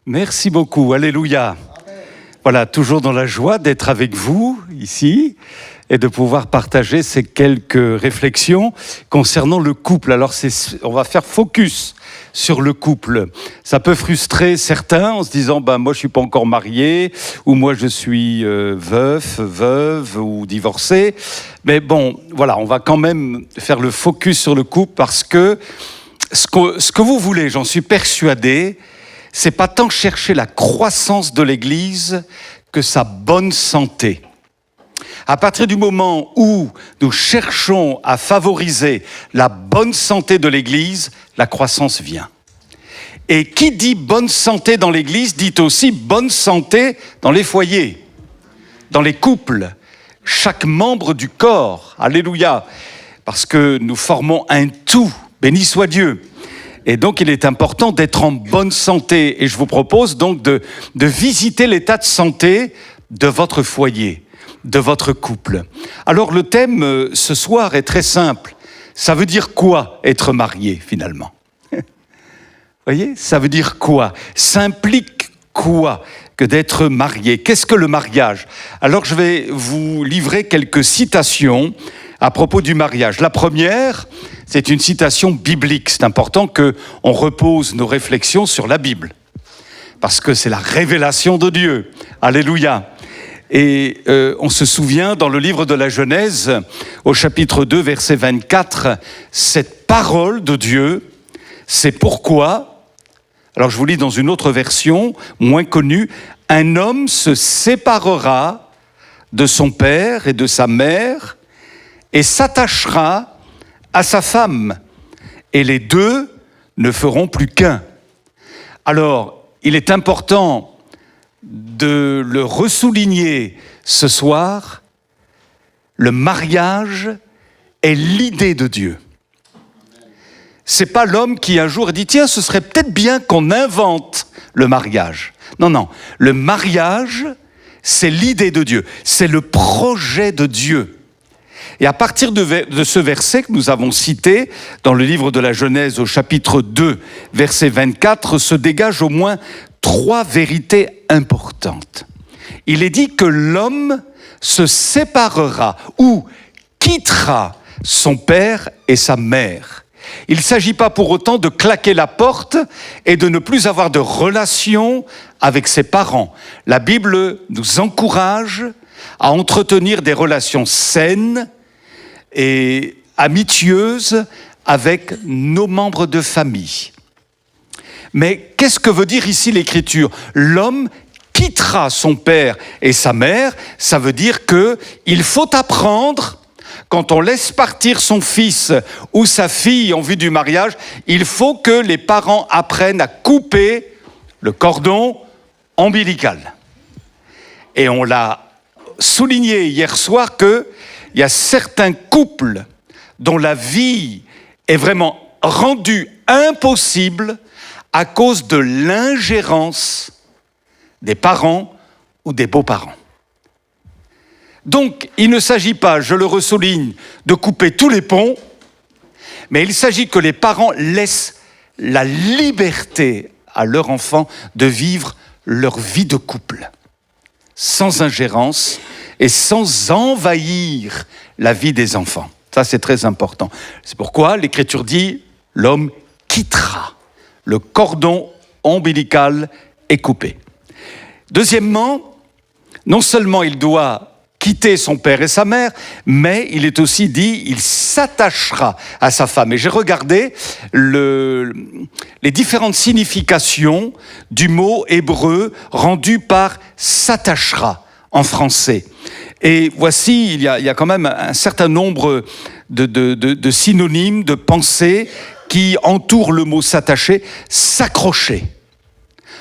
Merci beaucoup, alléluia. Voilà, toujours dans la joie d'être avec vous ici et de pouvoir partager ces quelques réflexions concernant le couple. Alors, on va faire focus sur le couple. Ça peut frustrer certains en se disant moi je suis pas encore marié, ou moi je suis veuf, veuve ou divorcé. Mais bon, voilà, on va quand même faire le focus sur le couple parce que ce que vous voulez, j'en suis persuadé, c'est pas tant chercher la croissance de l'Église que sa bonne santé. À partir du moment où nous cherchons à favoriser la bonne santé de l'Église, la croissance vient. Et qui dit bonne santé dans l'Église dit aussi bonne santé dans les foyers, dans les couples, chaque membre du corps. Alléluia. Parce que nous formons un tout. Béni soit Dieu. Et donc, il est important d'être en bonne santé. Et je vous propose donc de visiter l'état de santé de votre foyer, de votre couple. Alors, le thème ce soir est très simple. Ça veut dire quoi être marié, finalement ? Vous voyez ? Ça veut dire quoi ? Ça implique quoi que d'être marié ? Qu'est-ce que le mariage ? Alors, je vais vous livrer quelques citations à propos du mariage. La première, c'est une citation biblique. C'est important qu'on repose nos réflexions sur la Bible, parce que c'est la révélation de Dieu. Alléluia. Et on se souvient dans le livre de la Genèse, au chapitre 2, verset 24, cette parole de Dieu, c'est pourquoi, alors je vous lis dans une autre version, moins connue, « Un homme se séparera de son père et de sa mère, et s'attachera à sa femme, et les deux ne feront plus qu'un. » Alors, il est important de le ressouligner ce soir, le mariage est l'idée de Dieu. C'est pas l'homme qui un jour dit « Tiens, ce serait peut-être bien qu'on invente le mariage. » Non, le mariage, c'est l'idée de Dieu, c'est le projet de Dieu. Et à partir de ce verset que nous avons cité dans le livre de la Genèse au chapitre 2, verset 24, se dégagent au moins 3 vérités importantes. Il est dit que l'homme se séparera ou quittera son père et sa mère. Il ne s'agit pas pour autant de claquer la porte et de ne plus avoir de relation avec ses parents. La Bible nous encourage à entretenir des relations saines et amitieuses avec nos membres de famille. Mais qu'est-ce que veut dire ici l'Écriture ? L'homme quittera son père et sa mère, ça veut dire qu'il faut apprendre, quand on laisse partir son fils ou sa fille en vue du mariage, il faut que les parents apprennent à couper le cordon ombilical. Et on l'a souligné hier soir qu'il y a certains couples dont la vie est vraiment rendue impossible à cause de l'ingérence des parents ou des beaux-parents. Donc, il ne s'agit pas, je le ressouligne, de couper tous les ponts, mais il s'agit que les parents laissent la liberté à leur enfant de vivre leur vie de couple, sans ingérence et sans envahir la vie des enfants. Ça, c'est très important. C'est pourquoi l'Écriture dit « l'homme quittera ». Le cordon ombilical est coupé. Deuxièmement, non seulement il doit quitter son père et sa mère, mais il est aussi dit, il s'attachera à sa femme. Et j'ai regardé les différentes significations du mot hébreu rendu par s'attachera en français. Et voici, il y a quand même un certain nombre de synonymes, de pensées qui entourent le mot s'attacher, s'accrocher.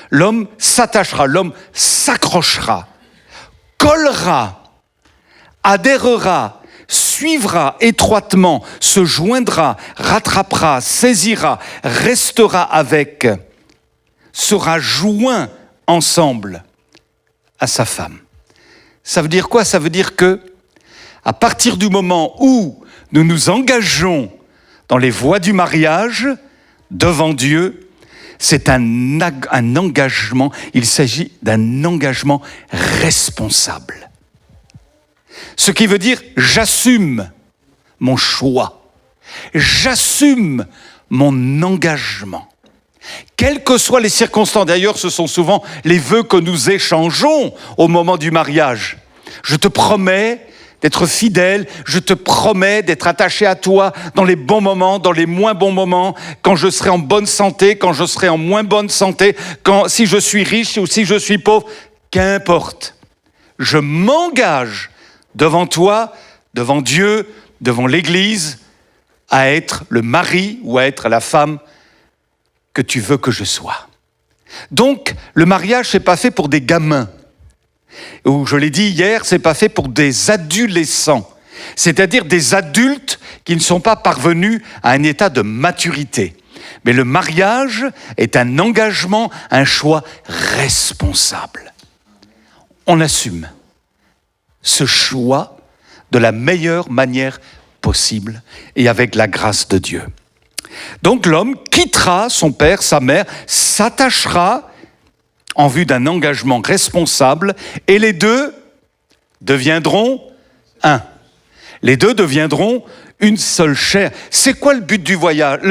L'homme s'attachera, l'homme s'accrochera, collera, adhérera, suivra étroitement, se joindra, rattrapera, saisira, restera avec, sera joint ensemble à sa femme. Ça veut dire quoi ? Ça veut dire que, à partir du moment où nous nous engageons dans les voies du mariage, devant Dieu, c'est un engagement, il s'agit d'un engagement responsable. Ce qui veut dire, j'assume mon choix, j'assume mon engagement. Quelles que soient les circonstances, d'ailleurs ce sont souvent les vœux que nous échangeons au moment du mariage. Je te promets d'être fidèle, je te promets d'être attaché à toi dans les bons moments, dans les moins bons moments, quand je serai en bonne santé, quand je serai en moins bonne santé, si je suis riche ou si je suis pauvre, qu'importe. Je m'engage devant toi, devant Dieu, devant l'Église, à être le mari ou à être la femme que tu veux que je sois. Donc, le mariage, c'est pas fait pour des gamins. Ou je l'ai dit hier, c'est pas fait pour des adolescents, c'est-à-dire des adultes qui ne sont pas parvenus à un état de maturité. Mais le mariage est un engagement, un choix responsable. On assume ce choix de la meilleure manière possible et avec la grâce de Dieu. Donc l'homme quittera son père, sa mère, s'attachera en vue d'un engagement responsable, et les deux deviendront un. Les deux deviendront une seule chair. C'est quoi le but du mariage?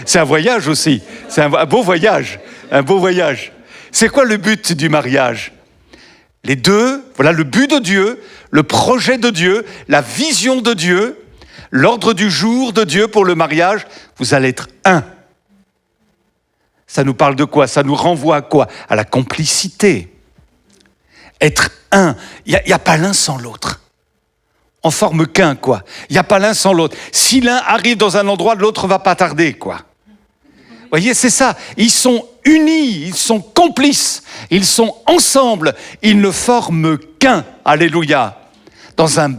C'est un voyage aussi. C'est un beau voyage. Un beau voyage. C'est quoi le but du mariage? Les deux, voilà le but de Dieu, le projet de Dieu, la vision de Dieu, l'ordre du jour de Dieu pour le mariage. Vous allez être un. Ça nous parle de quoi? Ça nous renvoie à quoi? À la complicité. Être un. Il n'y a pas l'un sans l'autre. On forme qu'un, quoi. Il n'y a pas l'un sans l'autre. Si l'un arrive dans un endroit, l'autre va pas tarder, quoi. Vous voyez, c'est ça. Ils sont unis, ils sont complices, ils sont ensemble. Ils ne forment qu'un. Alléluia. Dans un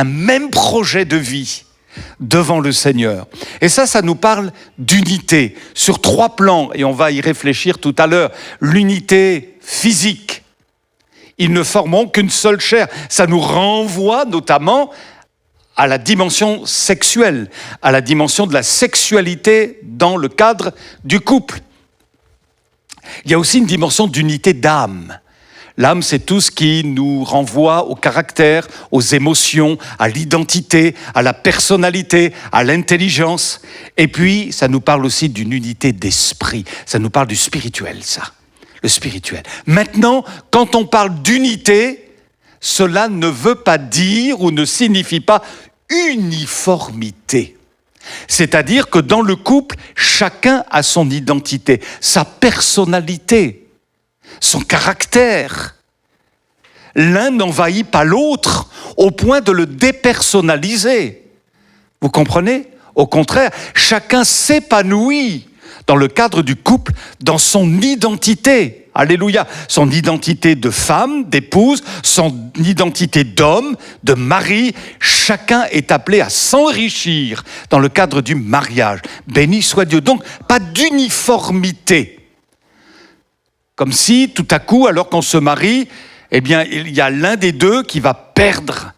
même projet de vie devant le Seigneur. Et ça nous parle d'unité sur 3 plans, et on va y réfléchir tout à l'heure. L'unité physique. Ils ne formeront qu'une seule chair. Ça nous renvoie notamment à la dimension sexuelle, à la dimension de la sexualité dans le cadre du couple. Il y a aussi une dimension d'unité d'âme. L'âme, c'est tout ce qui nous renvoie au caractère, aux émotions, à l'identité, à la personnalité, à l'intelligence. Et puis, ça nous parle aussi d'une unité d'esprit. Ça nous parle du spirituel, ça. Le spirituel. Maintenant, quand on parle d'unité, cela ne veut pas dire ou ne signifie pas uniformité. C'est-à-dire que dans le couple, chacun a son identité, sa personnalité, son caractère. L'un n'envahit pas l'autre au point de le dépersonnaliser. Vous comprenez? Au contraire, chacun s'épanouit dans le cadre du couple, dans son identité. Alléluia. Son identité de femme, d'épouse, son identité d'homme, de mari. Chacun est appelé à s'enrichir dans le cadre du mariage. Béni soit Dieu. Donc, pas d'uniformité. Comme si, tout à coup, alors qu'on se marie, eh bien, il y a l'un des deux qui va perdre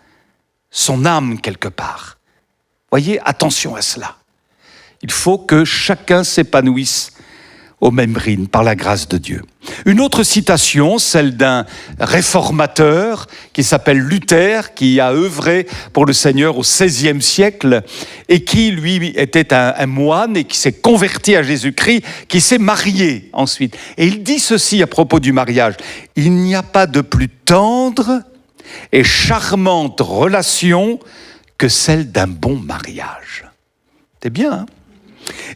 son âme quelque part. Voyez, attention à cela. Il faut que chacun s'épanouisse au même rythme, par la grâce de Dieu. Une autre citation, celle d'un réformateur qui s'appelle Luther, qui a œuvré pour le Seigneur au XVIe siècle et qui, lui, était un moine et qui s'est converti à Jésus-Christ, qui s'est marié ensuite. Et il dit ceci à propos du mariage. « Il n'y a pas de plus tendre et charmante relation que celle d'un bon mariage. » C'est bien, hein?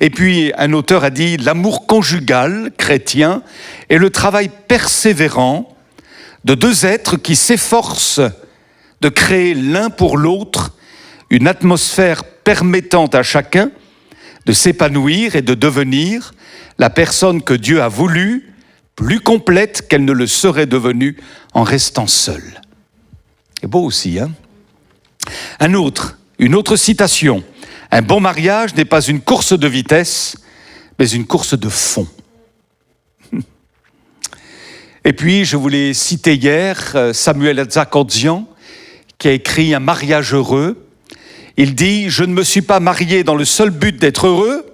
Et puis, un auteur a dit « L'amour conjugal chrétien est le travail persévérant de 2 êtres qui s'efforcent de créer l'un pour l'autre une atmosphère permettant à chacun de s'épanouir et de devenir la personne que Dieu a voulu, plus complète qu'elle ne le serait devenue en restant seule. » C'est beau aussi, hein? Une autre citation. Un bon mariage n'est pas une course de vitesse, mais une course de fond. Et puis, je voulais citer hier Samuel Zakotzian, qui a écrit « Un mariage heureux ». Il dit « Je ne me suis pas marié dans le seul but d'être heureux,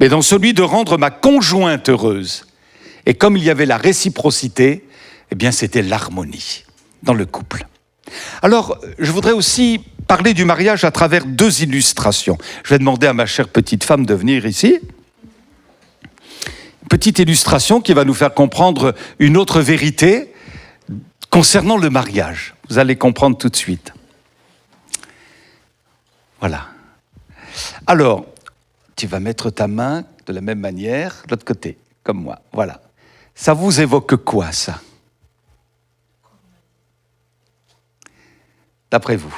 mais dans celui de rendre ma conjointe heureuse. Et comme il y avait la réciprocité, eh bien c'était l'harmonie dans le couple. Alors, je voudrais aussi parler du mariage à travers 2 illustrations. Je vais demander à ma chère petite femme de venir ici. Petite illustration qui va nous faire comprendre une autre vérité concernant le mariage. Vous allez comprendre tout de suite. Voilà. Alors, tu vas mettre ta main de la même manière, de l'autre côté, comme moi. Voilà. Ça vous évoque quoi, ça? D'après vous?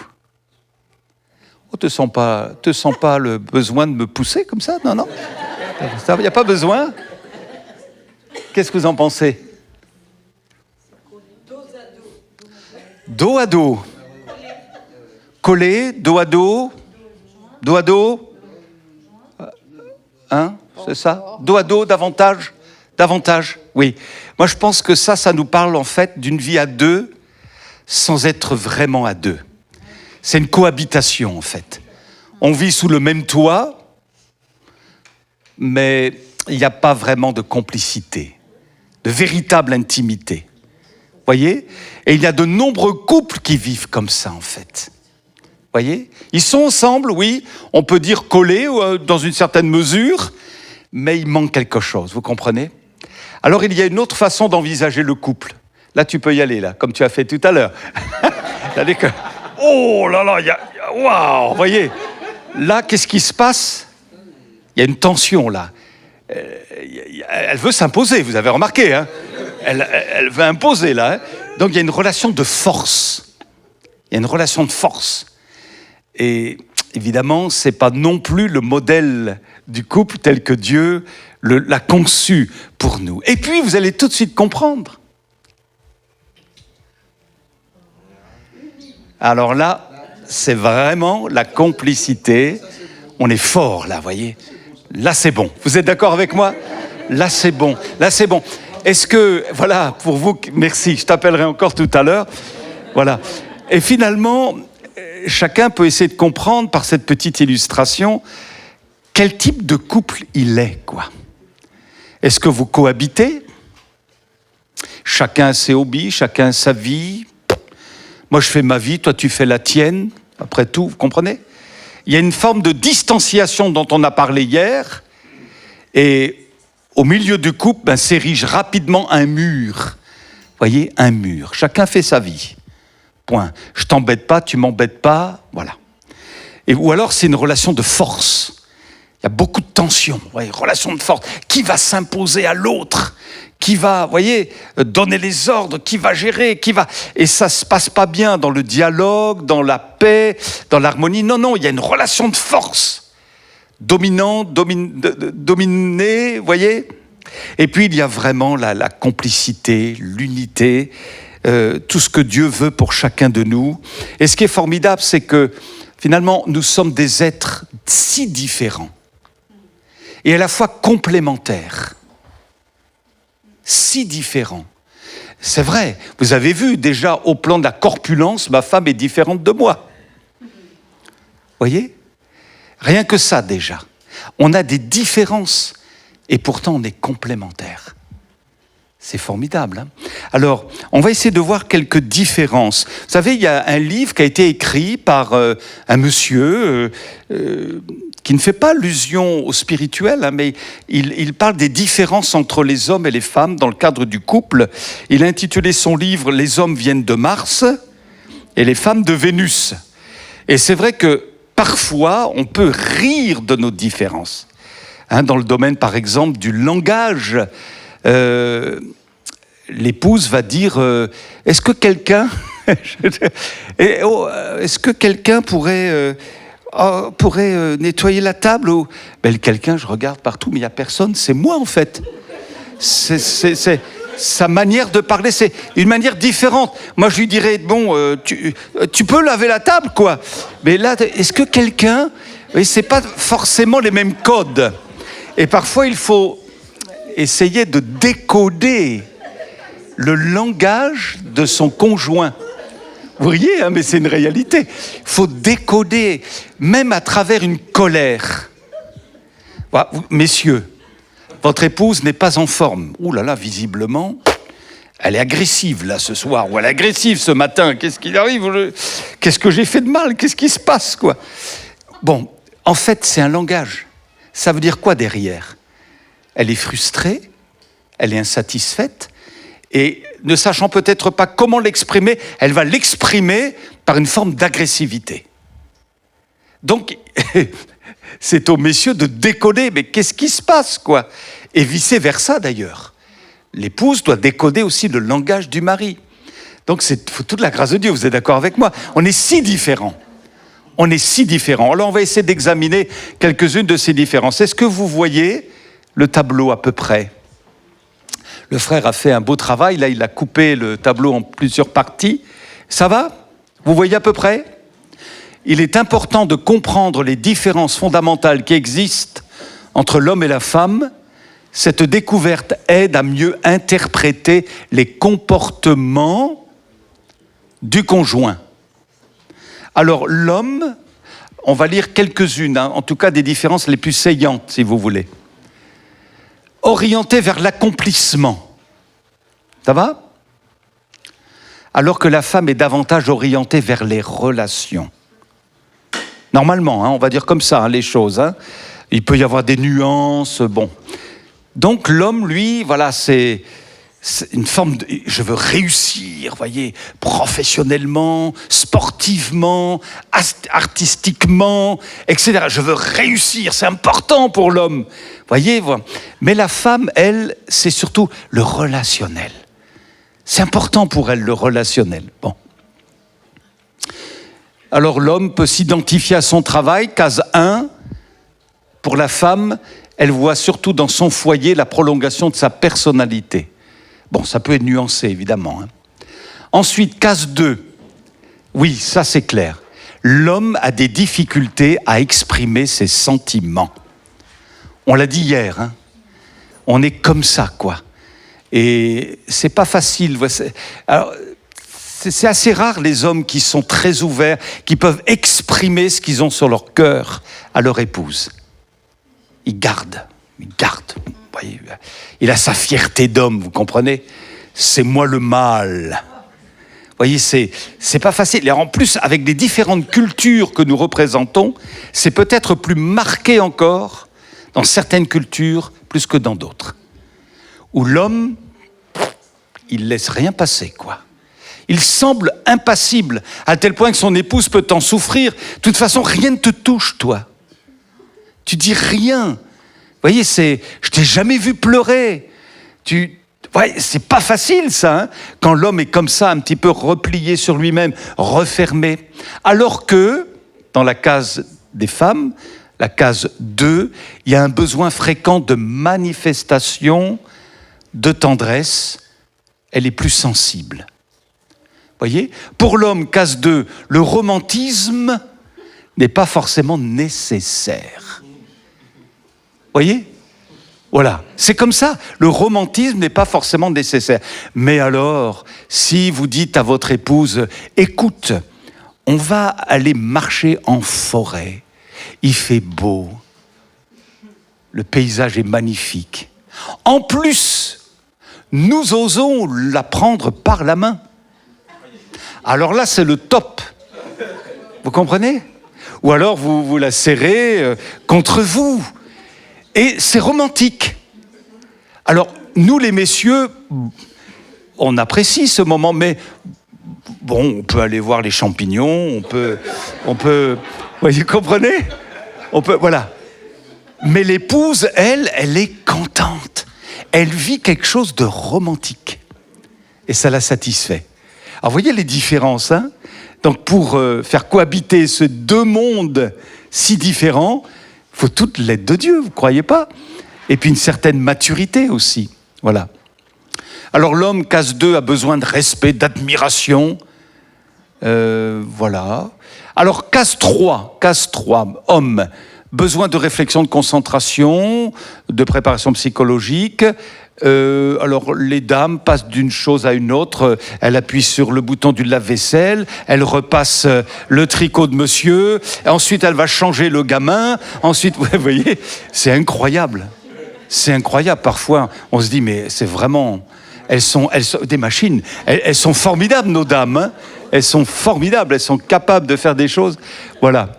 Oh, te sens pas le besoin de me pousser comme ça? Non, non. Il n'y a pas besoin? Qu'est-ce que vous en pensez? Dos à dos. Collé, dos à dos. Dos à dos. Hein? C'est ça? Dos à dos, davantage? Davantage, oui. Moi, je pense que ça nous parle en fait d'une vie à 2, sans être vraiment à 2. C'est une cohabitation, en fait. On vit sous le même toit, mais il n'y a pas vraiment de complicité, de véritable intimité. Voyez? Et il y a de nombreux couples qui vivent comme ça, en fait. Voyez? Ils sont ensemble, oui, on peut dire collés dans une certaine mesure, mais il manque quelque chose, vous comprenez? Alors il y a une autre façon d'envisager le couple. Là, tu peux y aller, là, comme tu as fait tout à l'heure. Oh là là, waouh, voyez? Là, qu'est-ce qui se passe? Il y a une tension, là. Elle veut s'imposer, vous avez remarqué, hein? Elle veut imposer, là. Hein? Donc, il y a une relation de force. Il y a une relation de force. Et évidemment, ce n'est pas non plus le modèle du couple tel que Dieu l'a conçu pour nous. Et puis, vous allez tout de suite comprendre. Alors là, c'est vraiment la complicité. On est fort, là, voyez. Là, c'est bon. Vous êtes d'accord avec moi? Là, c'est bon. Là, c'est bon. Est-ce que, voilà, pour vous, merci, je t'appellerai encore tout à l'heure. Voilà. Et finalement, chacun peut essayer de comprendre par cette petite illustration quel type de couple il est, quoi. Est-ce que vous cohabitez? Chacun a ses hobbies, chacun a sa vie. Moi, je fais ma vie, toi, tu fais la tienne. Après tout, vous comprenez? Il y a une forme de distanciation dont on a parlé hier. Et au milieu du couple, s'érige rapidement un mur. Vous voyez, un mur. Chacun fait sa vie. Point. Je t'embête pas, tu m'embêtes pas. Voilà. Ou alors, c'est une relation de force. Il y a beaucoup de tension. Voyez, relation de force. Qui va s'imposer à l'autre? Qui va, voyez, donner les ordres? Qui va gérer? Et ça se passe pas bien dans le dialogue, dans la paix, dans l'harmonie. Non, non, il y a une relation de force. Dominant, dominé, voyez. Et puis, il y a vraiment la complicité, l'unité, tout ce que Dieu veut pour chacun de nous. Et ce qui est formidable, c'est que, finalement, nous sommes des êtres si différents et à la fois complémentaires. Si différents. C'est vrai, vous avez vu, déjà, au plan de la corpulence, ma femme est différente de moi. Voyez? Rien que ça, déjà. On a des différences, et pourtant on est complémentaires. C'est formidable. Hein? Alors, on va essayer de voir quelques différences. Vous savez, il y a un livre qui a été écrit par un monsieur qui ne fait pas allusion au spirituel, hein, mais il parle des différences entre les hommes et les femmes dans le cadre du couple. Il a intitulé son livre « Les hommes viennent de Mars et les femmes de Vénus ». Et c'est vrai que parfois, on peut rire de nos différences. Hein, dans le domaine, par exemple, du langage, l'épouse va dire est-ce que quelqu'un pourrait nettoyer la table ou... Ben, quelqu'un, je regarde partout, mais il n'y a personne, c'est moi en fait. C'est sa manière de parler, c'est une manière différente. Moi, je lui dirais, bon, tu peux laver la table, quoi. Mais là, est-ce que quelqu'un... C'est pas forcément les mêmes codes. Et parfois, il faut essayer de décoder le langage de son conjoint. Vous voyez, hein, mais c'est une réalité. Il faut décoder, même à travers une colère. Voilà, messieurs, votre épouse n'est pas en forme. Ouh là là, visiblement, elle est agressive là ce soir, ou elle est agressive ce matin. Qu'est-ce qui arrive? Qu'est-ce que j'ai fait de mal? Qu'est-ce qui se passe, quoi? Bon, en fait, c'est un langage. Ça veut dire quoi derrière? Elle est frustrée, elle est insatisfaite, et ne sachant peut-être pas comment l'exprimer, elle va l'exprimer par une forme d'agressivité. Donc, c'est aux messieurs de décoder, mais qu'est-ce qui se passe, quoi? Et vice-versa, d'ailleurs. L'épouse doit décoder aussi le langage du mari. Donc, c'est toute la grâce de Dieu, vous êtes d'accord avec moi? On est si différents. On est si différents. Alors, on va essayer d'examiner quelques-unes de ces différences. Est-ce que vous voyez le tableau à peu près? Le frère a fait un beau travail. Là, il a coupé le tableau en plusieurs parties. Ça va? Vous voyez à peu près? Il est important de comprendre les différences fondamentales qui existent entre l'homme et la femme. Cette découverte aide à mieux interpréter les comportements du conjoint. Alors, l'homme, on va lire quelques-unes, en tout cas des différences les plus saillantes, si vous voulez. Orienté vers l'accomplissement. Ça va? Alors que la femme est davantage orientée vers les relations. Normalement, on va dire comme ça, les choses. Il peut y avoir des nuances, bon. Donc l'homme, lui, voilà, c'est une forme de... Je veux réussir, voyez, professionnellement, sportivement, artistiquement, etc. Je veux réussir, c'est important pour l'homme. Voyez, voilà. Mais la femme, elle, c'est surtout le relationnel. C'est important pour elle, le relationnel. Bon. Alors l'homme peut s'identifier à son travail, case 1. Pour la femme, elle voit surtout dans son foyer la prolongation de sa personnalité. Bon, ça peut être nuancé, évidemment. Ensuite, case 2. Oui, ça c'est clair. L'homme a des difficultés à exprimer ses sentiments. On l'a dit hier, on est comme ça, quoi. Et c'est pas facile. Alors, c'est assez rare les hommes qui sont très ouverts, qui peuvent exprimer ce qu'ils ont sur leur cœur à leur épouse. Il garde. Vous voyez, il a sa fierté d'homme, vous comprenez? C'est moi le mâle. Vous voyez, c'est pas facile. Et en plus, avec les différentes cultures que nous représentons, c'est peut-être plus marqué encore dans certaines cultures plus que dans d'autres. Où l'homme, il laisse rien passer, quoi. Il semble impassible, à tel point que son épouse peut en souffrir. De toute façon, rien ne te touche, toi. Tu dis rien. Vous voyez, je t'ai jamais vu pleurer. Ouais, c'est pas facile, ça, quand l'homme est comme ça, un petit peu replié sur lui-même, refermé. Alors que, dans la case des femmes, la case 2, il y a un besoin fréquent de manifestation, de tendresse. Elle est plus sensible. Voyez, pour l'homme, case 2, le romantisme n'est pas forcément nécessaire. Voyez? Voilà, c'est comme ça. Le romantisme n'est pas forcément nécessaire. Mais alors, si vous dites à votre épouse, écoute, on va aller marcher en forêt, il fait beau, le paysage est magnifique. En plus, nous osons la prendre par la main. Alors là, c'est le top. Vous comprenez? Ou alors, vous la serrez contre vous. Et c'est romantique. Alors, nous, les messieurs, on apprécie ce moment, mais bon, on peut aller voir les champignons, on peut, vous comprenez? Voilà. Mais l'épouse, elle est contente. Elle vit quelque chose de romantique. Et ça la satisfait. Alors, vous voyez les différences, Donc, pour faire cohabiter ces deux mondes si différents, il faut toute l'aide de Dieu, vous ne croyez pas? Et puis une certaine maturité aussi. Voilà. Alors, l'homme, case 2, a besoin de respect, d'admiration. Voilà. Alors, case 3, homme, besoin de réflexion, de concentration, de préparation psychologique. Alors, les dames passent d'une chose à une autre. Elle appuie sur le bouton du lave-vaisselle, elle repasse le tricot de monsieur, ensuite elle va changer le gamin, ensuite, vous voyez, c'est incroyable. C'est incroyable. Parfois, on se dit, mais c'est vraiment... Elles sont des machines. Elles sont formidables, nos dames. Hein. Elles sont formidables. Elles sont capables de faire des choses. Voilà.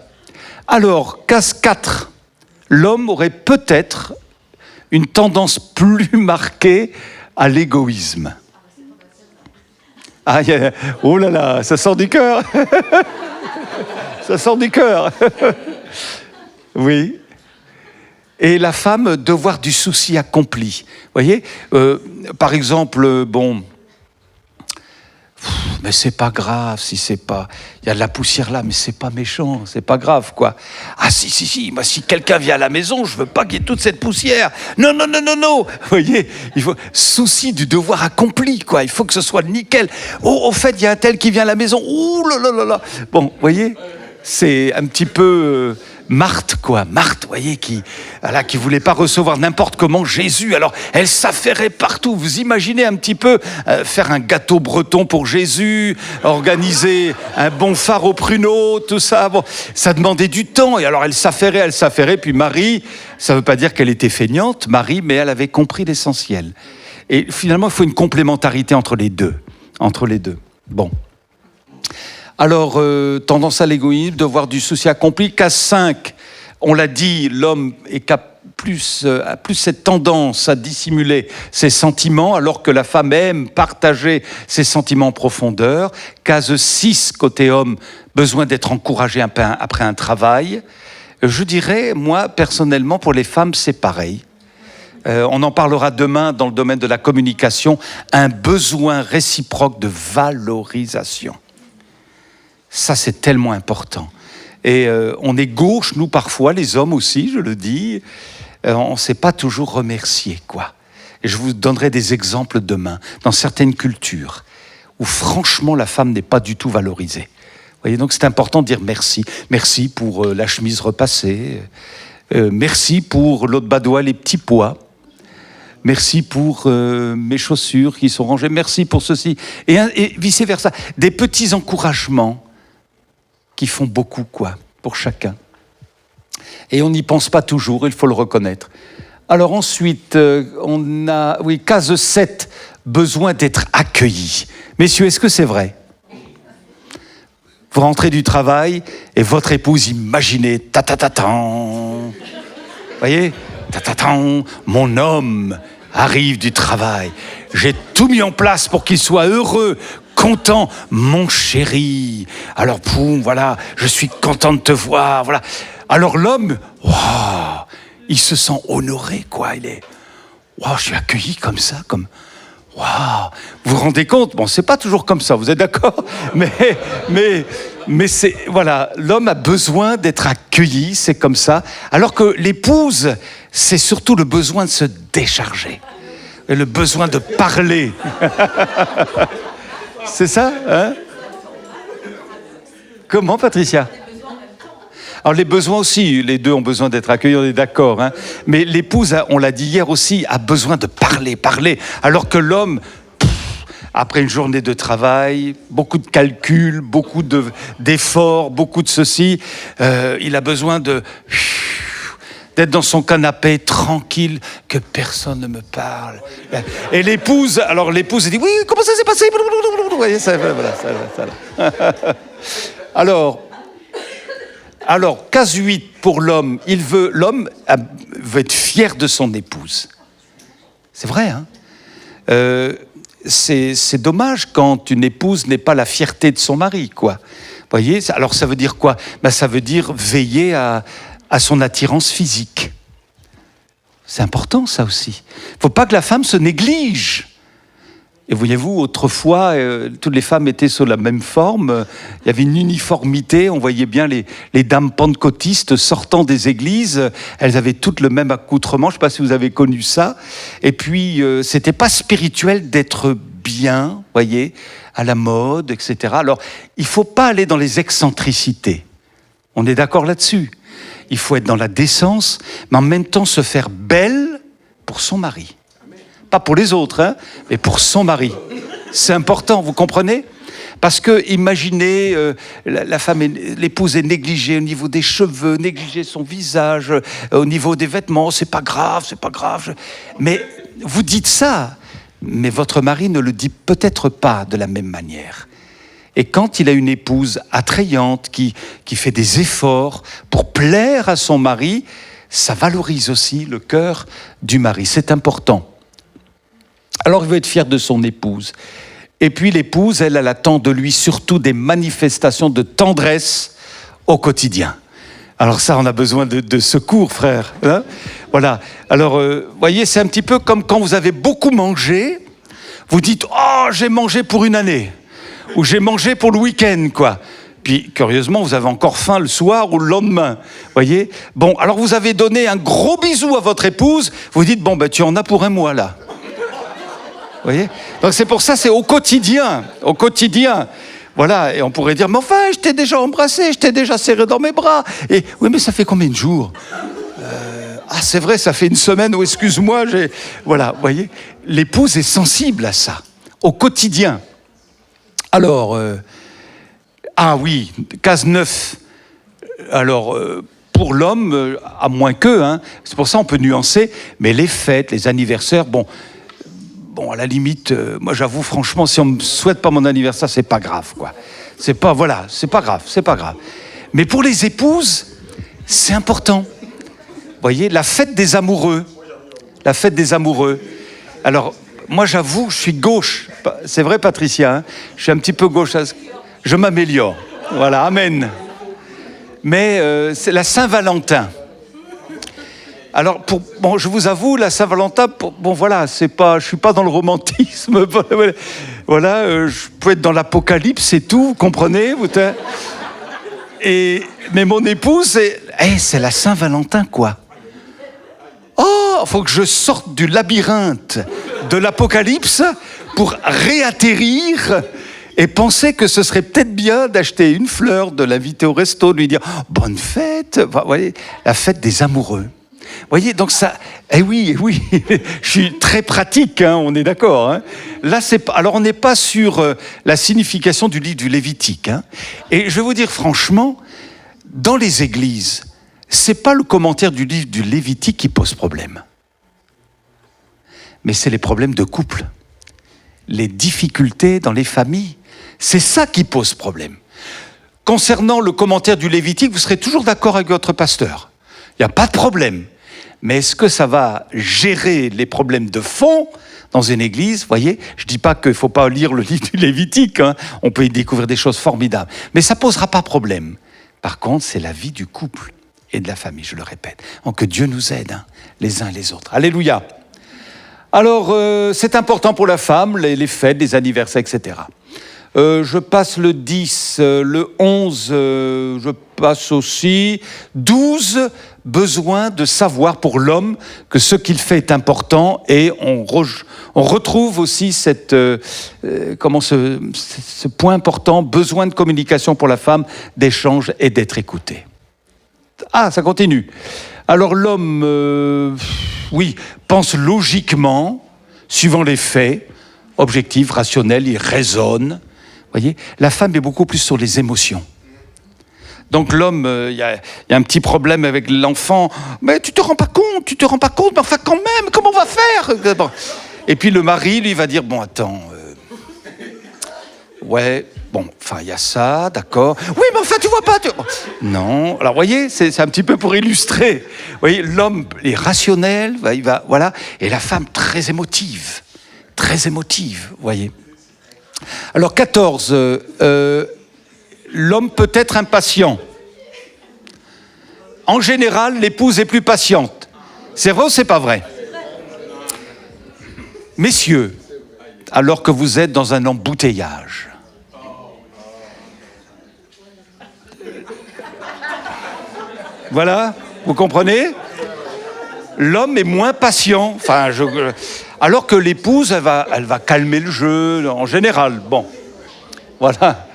Alors, case 4. L'homme aurait peut-être une tendance plus marquée à l'égoïsme. Ah, oh là là, ça sort du cœur. Ça sort du cœur. Oui. Et la femme, devoir du souci accompli. Vous voyez, par exemple, bon, mais c'est pas grave si c'est pas... Il y a de la poussière là, mais c'est pas méchant, c'est pas grave, quoi. Ah si, moi, si quelqu'un vient à la maison, je veux pas qu'il y ait toute cette poussière. Non. Vous voyez, il faut... Souci du devoir accompli, quoi. Il faut que ce soit nickel. Oh, au fait, il y a un tel qui vient à la maison. Ouh là. Bon, vous voyez, c'est un petit peu... Marthe, quoi. Marthe, vous voyez, qui voulait pas recevoir n'importe comment Jésus. Alors, elle s'affairait partout. Vous imaginez un petit peu faire un gâteau breton pour Jésus, organiser un bon phare au pruneau, tout ça. Bon, ça demandait du temps. Et alors, elle s'affairait. Puis Marie, ça veut pas dire qu'elle était feignante, Marie, mais elle avait compris l'essentiel. Et finalement, il faut une complémentarité entre les deux. Bon. Alors, tendance à l'égoïsme, devoir du souci accompli. Case 5, on l'a dit, l'homme a plus cette tendance à dissimuler ses sentiments, alors que la femme aime partager ses sentiments en profondeur. Case 6, côté homme, besoin d'être encouragé après un travail. Je dirais, moi, personnellement, pour les femmes, c'est pareil. On en parlera demain dans le domaine de la communication, un besoin réciproque de valorisation. Ça, c'est tellement important. Et on est gauche, nous, parfois, les hommes aussi, je le dis, on ne sait pas toujours remercier, quoi. Et je vous donnerai des exemples demain, dans certaines cultures, où franchement, la femme n'est pas du tout valorisée. Vous voyez, donc c'est important de dire merci. Merci pour la chemise repassée. Merci pour l'autre badois, les petits pois. Merci pour mes chaussures qui sont rangées. Merci pour ceci. Et vice-versa. Des petits encouragements qui font beaucoup, quoi, pour chacun. Et on n'y pense pas toujours, il faut le reconnaître. Alors ensuite, on a, case 7, besoin d'être accueilli. Messieurs, est-ce que c'est vrai ? Vous rentrez du travail et votre épouse, imaginez, ta-ta-ta-tan. Vous voyez ? Ta-ta-tan, mon homme arrive du travail. J'ai tout mis en place pour qu'il soit heureux, content, mon chéri. Alors, boum, voilà, je suis content de te voir, voilà. Alors l'homme, wow, il se sent honoré, quoi. Il est, wow, je suis accueilli comme ça, comme, wow. Vous vous rendez compte ? Bon, c'est pas toujours comme ça, vous êtes d'accord ? Mais c'est, voilà, l'homme a besoin d'être accueilli, c'est comme ça. Alors que l'épouse, c'est surtout le besoin de se décharger, et le besoin de parler. C'est ça, hein ? Comment, Patricia ? Alors, les besoins aussi, les deux ont besoin d'être accueillis, on est d'accord. Hein ? Mais l'épouse, on l'a dit hier aussi, a besoin de parler. Alors que l'homme, après une journée de travail, beaucoup de calculs, beaucoup d'efforts, beaucoup de ceci, il a besoin d'être dans son canapé, tranquille, que personne ne me parle. Et l'épouse dit, oui, comment ça s'est passé ? Vous voyez, ça. Alors, case 8 pour l'homme, l'homme veut être fier de son épouse. C'est vrai, hein ? C'est dommage quand une épouse n'est pas la fierté de son mari, quoi. Vous voyez ? Alors, ça veut dire quoi ? Ça veut dire veiller à son attirance physique. C'est important, ça aussi. Il ne faut pas que la femme se néglige. Et voyez-vous, autrefois, toutes les femmes étaient sur la même forme. Il y avait une uniformité. On voyait bien les dames pentecôtistes sortant des églises. Elles avaient toutes le même accoutrement. Je ne sais pas si vous avez connu ça. Et puis, c'était pas spirituel d'être bien, voyez, à la mode, etc. Alors, il ne faut pas aller dans les excentricités. On est d'accord là-dessus. Il faut être dans la décence, mais en même temps se faire belle pour son mari. Pas pour les autres, hein, mais pour son mari. C'est important, vous comprenez ? Parce que imaginez, la femme, l'épouse est négligée au niveau des cheveux, négligée son visage, au niveau des vêtements, c'est pas grave, c'est pas grave. Mais vous dites ça, mais votre mari ne le dit peut-être pas de la même manière. Et quand il a une épouse attrayante, qui fait des efforts pour plaire à son mari, ça valorise aussi le cœur du mari. C'est important. Alors il veut être fier de son épouse. Et puis l'épouse, elle attend de lui surtout des manifestations de tendresse au quotidien. Alors ça, on a besoin de secours, frère. Hein, voilà. Alors, voyez, c'est un petit peu comme quand vous avez beaucoup mangé, vous dites « Oh, j'ai mangé pour une année » ou « J'ai mangé pour le week-end », quoi. Puis, curieusement, vous avez encore faim le soir ou le lendemain. Voyez ? Bon, alors vous avez donné un gros bisou à votre épouse, vous dites « Bon, ben, tu en as pour un mois, là ». Vous voyez ? Donc c'est pour ça, c'est au quotidien, au quotidien. Voilà, et on pourrait dire, mais enfin, je t'ai déjà embrassé, je t'ai déjà serré dans mes bras. Et oui, mais ça fait combien de jours ? Ah, c'est vrai, ça fait une semaine, ou excuse-moi, Voilà, vous voyez, l'épouse est sensible à ça, au quotidien. Alors, ah oui, case 9. Alors, pour l'homme, à moins que, hein, c'est pour ça on peut nuancer, mais les fêtes, les anniversaires, bon, à la limite, moi j'avoue franchement, si on me souhaite pas mon anniversaire, c'est pas grave, quoi. C'est pas grave. Mais pour les épouses, c'est important. Vous voyez, la fête des amoureux. Alors, moi j'avoue, je suis gauche. C'est vrai, Patricia, hein, je suis un petit peu gauche. Je m'améliore. Voilà, amen. Mais c'est la Saint-Valentin. Alors, je vous avoue, la Saint-Valentin, je suis pas dans le romantisme. Voilà, je peux être dans l'Apocalypse, c'est tout, vous comprenez ? Mais mon épouse, c'est la Saint-Valentin, quoi. Oh, faut que je sorte du labyrinthe de l'Apocalypse pour réatterrir et penser que ce serait peut-être bien d'acheter une fleur, de l'inviter au resto, de lui dire « Bonne fête !» Vous voyez, la fête des amoureux. Vous voyez, donc ça... oui, je suis très pratique, hein, on est d'accord. Hein. Là, alors, on n'est pas sur la signification du livre du Lévitique. Hein. Et je vais vous dire franchement, dans les églises, c'est pas le commentaire du livre du Lévitique qui pose problème. Mais c'est les problèmes de couple. Les difficultés dans les familles. C'est ça qui pose problème. Concernant le commentaire du Lévitique, vous serez toujours d'accord avec votre pasteur. Il n'y a pas de problème. Mais est-ce que ça va gérer les problèmes de fond dans une église ? Vous voyez, je ne dis pas qu'il ne faut pas lire le livre du Lévitique, hein. On peut y découvrir des choses formidables. Mais ça ne posera pas problème. Par contre, c'est la vie du couple et de la famille, je le répète. Donc que Dieu nous aide, hein, les uns et les autres. Alléluia. Alors, c'est important pour la femme, les fêtes, les anniversaires, etc. Je passe le 10, le 11, je passe aussi. 12, besoin de savoir pour l'homme que ce qu'il fait est important, et on retrouve aussi ce point important, besoin de communication pour la femme, d'échange et d'être écouté. Ah, ça continue. Alors l'homme, pense logiquement, suivant les faits, objectif, rationnel, il raisonne. Voyez, la femme est beaucoup plus sur les émotions. Donc l'homme, il y a un petit problème avec l'enfant. Mais tu te rends pas compte, mais enfin quand même, comment on va faire ? Et puis le mari, lui, va dire, bon, attends, il y a ça, d'accord. Oui, mais enfin, tu vois pas. Non, alors, vous voyez, c'est un petit peu pour illustrer. Vous voyez, l'homme est rationnel, voilà, et la femme très émotive, vous voyez. Alors, 14, l'homme peut être impatient. En général, l'épouse est plus patiente. C'est vrai ou c'est pas vrai ? Messieurs, alors que vous êtes dans un embouteillage, voilà, vous comprenez ? L'homme est moins patient. Alors que l'épouse, elle va calmer le jeu, en général. Bon, voilà.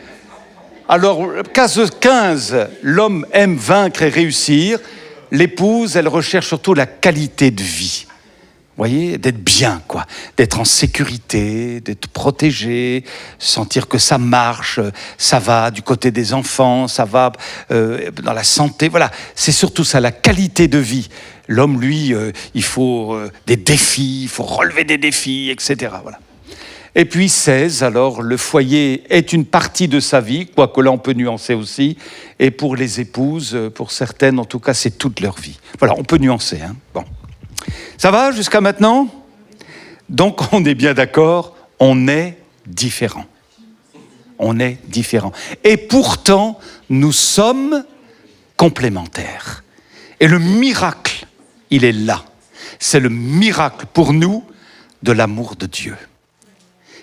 Alors, case 15, l'homme aime vaincre et réussir. L'épouse, elle recherche surtout la qualité de vie. voyez, d'être bien, quoi, d'être en sécurité, d'être protégé, sentir que ça marche, ça va du côté des enfants, ça va dans la santé, voilà, c'est surtout ça, la qualité de vie. L'homme, lui, il faut des défis, il faut relever des défis, etc. Voilà. Et puis 16, alors le foyer est une partie de sa vie, quoique là on peut nuancer aussi, et pour les épouses, pour certaines en tout cas, c'est toute leur vie. Voilà, on peut nuancer. Hein. Bon. Ça va jusqu'à maintenant? Donc on est bien d'accord, on est différents. On est différents. Et pourtant, nous sommes complémentaires. Et le miracle, il est là. C'est le miracle pour nous de l'amour de Dieu,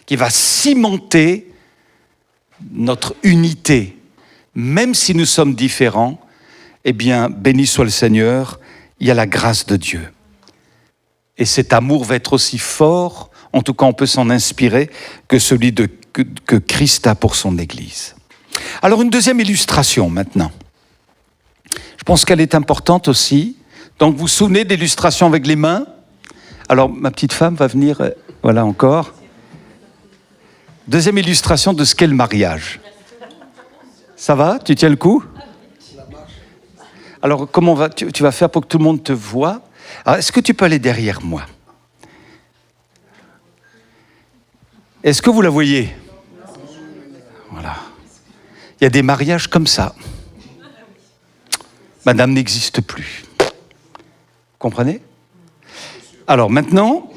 qui va cimenter notre unité. Même si nous sommes différents, eh bien, béni soit le Seigneur, il y a la grâce de Dieu. Et cet amour va être aussi fort, en tout cas on peut s'en inspirer, que celui que Christ a pour son Église. Alors une deuxième illustration maintenant. Je pense qu'elle est importante aussi. Donc vous vous souvenez d'illustration avec les mains? Alors ma petite femme va venir, voilà encore. Deuxième illustration de ce qu'est le mariage. Ça va? Tu tiens le coup? Alors comment tu vas faire pour que tout le monde te voie? Alors, est-ce que tu peux aller derrière moi? Est-ce que vous la voyez? Voilà. Il y a des mariages comme ça. Madame n'existe plus. Comprenez? Alors maintenant,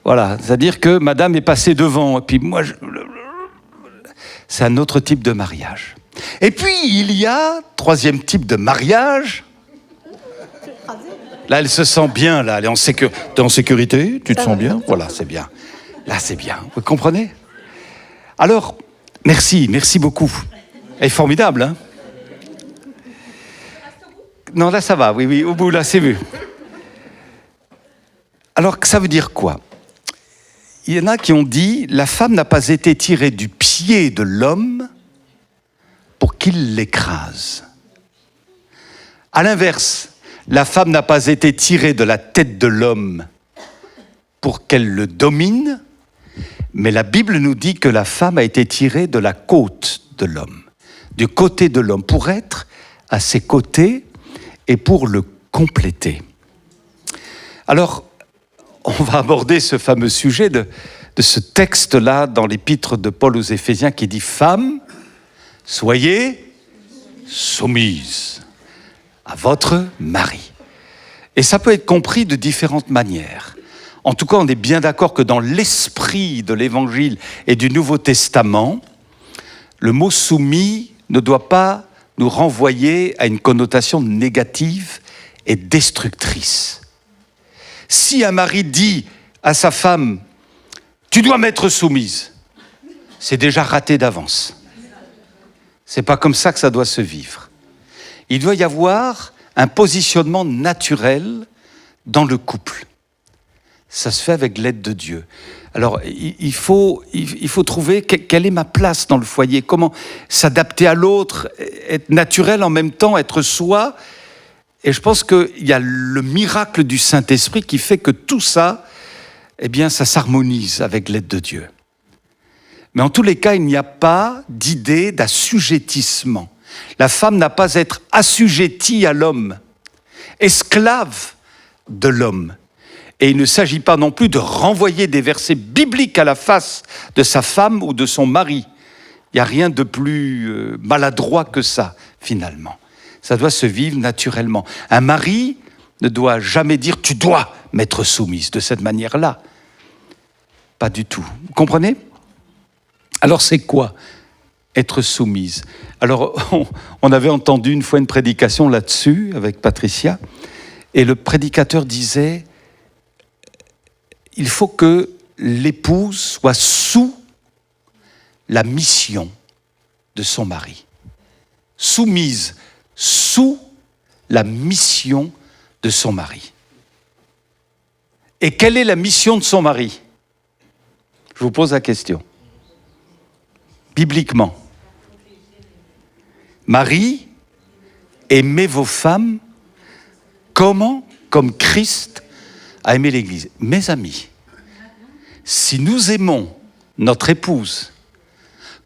voilà, c'est-à-dire que Madame est passée devant, et puis moi, c'est un autre type de mariage. Et puis, il y a, troisième type de mariage. Là, elle se sent bien, là, elle est t'es en sécurité, tu te sens bien? Voilà, c'est bien. Là, c'est bien, vous comprenez? Alors, merci beaucoup. Elle est formidable, hein? Non, là, ça va, oui, au bout, là, c'est vu. Alors, ça veut dire quoi? Il y en a qui ont dit, la femme n'a pas été tirée du pied de l'homme pour qu'il l'écrase. À l'inverse, la femme n'a pas été tirée de la tête de l'homme pour qu'elle le domine, mais la Bible nous dit que la femme a été tirée de la côte de l'homme, du côté de l'homme, pour être à ses côtés et pour le compléter. Alors, on va aborder ce fameux sujet de ce texte-là dans l'épître de Paul aux Éphésiens qui dit « Femmes, soyez soumises à votre mari. » Et ça peut être compris de différentes manières. En tout cas, on est bien d'accord que dans l'esprit de l'Évangile et du Nouveau Testament, le mot « soumis » ne doit pas nous renvoyer à une connotation négative et destructrice. Si un mari dit à sa femme « Tu dois m'être soumise », c'est déjà raté d'avance. C'est pas comme ça que ça doit se vivre. Il doit y avoir un positionnement naturel dans le couple. Ça se fait avec l'aide de Dieu. Alors, il faut trouver quelle est ma place dans le foyer, comment s'adapter à l'autre, être naturel en même temps, être soi. Et je pense qu'il y a le miracle du Saint-Esprit qui fait que tout ça, eh bien, ça s'harmonise avec l'aide de Dieu. Mais en tous les cas, il n'y a pas d'idée d'assujettissement. La femme n'a pas à être assujettie à l'homme, esclave de l'homme. Et il ne s'agit pas non plus de renvoyer des versets bibliques à la face de sa femme ou de son mari. Il n'y a rien de plus maladroit que ça, finalement. Ça doit se vivre naturellement. Un mari ne doit jamais dire « tu dois m'être soumise » de cette manière-là. Pas du tout. Vous comprenez? Alors c'est quoi être soumise? Alors on avait entendu une fois une prédication là-dessus avec Patricia, et le prédicateur disait « il faut que l'épouse soit sous la mission de son mari. Soumise sous la mission de son mari. » Et quelle est la mission de son mari? Je vous pose la question. Bibliquement. Marie aimez vos femmes. Comment? Comme Christ a aimé l'Église. Mes amis, si nous aimons notre épouse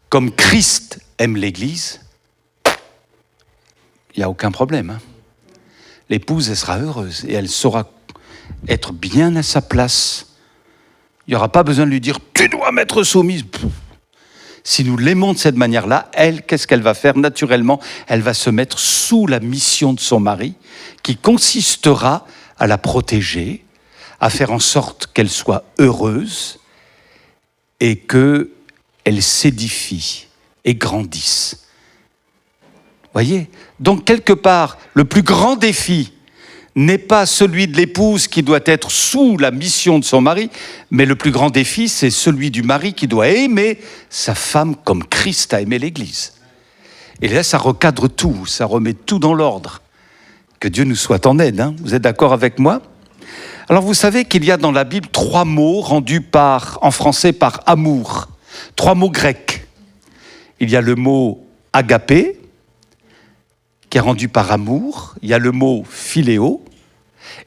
comme Christ aime l'Église, il n'y a aucun problème. Hein. L'épouse, elle sera heureuse et elle saura être bien à sa place. Il n'y aura pas besoin de lui dire « tu dois m'être soumise ». Si nous l'aimons de cette manière-là, elle, qu'est-ce qu'elle va faire? Naturellement, elle va se mettre sous la mission de son mari, qui consistera à la protéger, à faire en sorte qu'elle soit heureuse et qu'elle s'édifie et grandisse. Voyez? Donc, quelque part, le plus grand défi n'est pas celui de l'épouse qui doit être sous la mission de son mari, mais le plus grand défi, c'est celui du mari qui doit aimer sa femme comme Christ a aimé l'Église. Et là, ça recadre tout, ça remet tout dans l'ordre. Que Dieu nous soit en aide, hein. Vous êtes d'accord avec moi? Alors, vous savez qu'il y a dans la Bible 3 mots rendus en français par amour. 3 mots grecs. Il y a le mot agapé, qui est rendu par amour, il y a le mot philéo,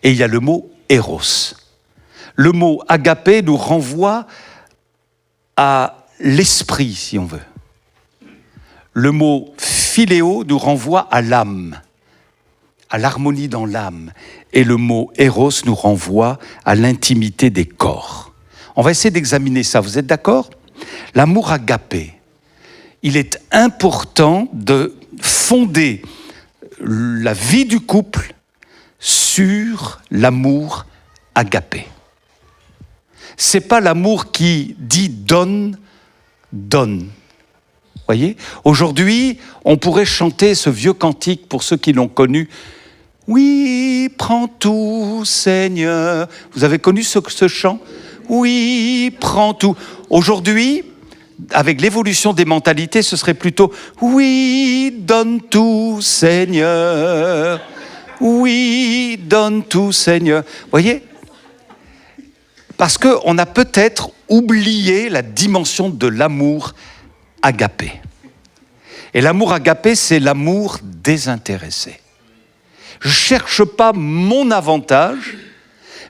et il y a le mot éros. Le mot agapé nous renvoie à l'esprit, si on veut. Le mot philéo nous renvoie à l'âme, à l'harmonie dans l'âme. Et le mot éros nous renvoie à l'intimité des corps. On va essayer d'examiner ça, vous êtes d'accord? L'amour agapé, il est important de fonder la vie du couple sur l'amour agapé. C'est pas l'amour qui dit donne, donne. Voyez? Aujourd'hui, on pourrait chanter ce vieux cantique pour ceux qui l'ont connu. Oui, prends tout, Seigneur. Vous avez connu ce chant? Oui, prends tout. Aujourd'hui, avec l'évolution des mentalités, ce serait plutôt « Oui, donne tout, Seigneur. Oui, donne tout, Seigneur. » Voyez? Parce qu'on a peut-être oublié la dimension de l'amour agapé. Et l'amour agapé, c'est l'amour désintéressé. Je ne cherche pas mon avantage,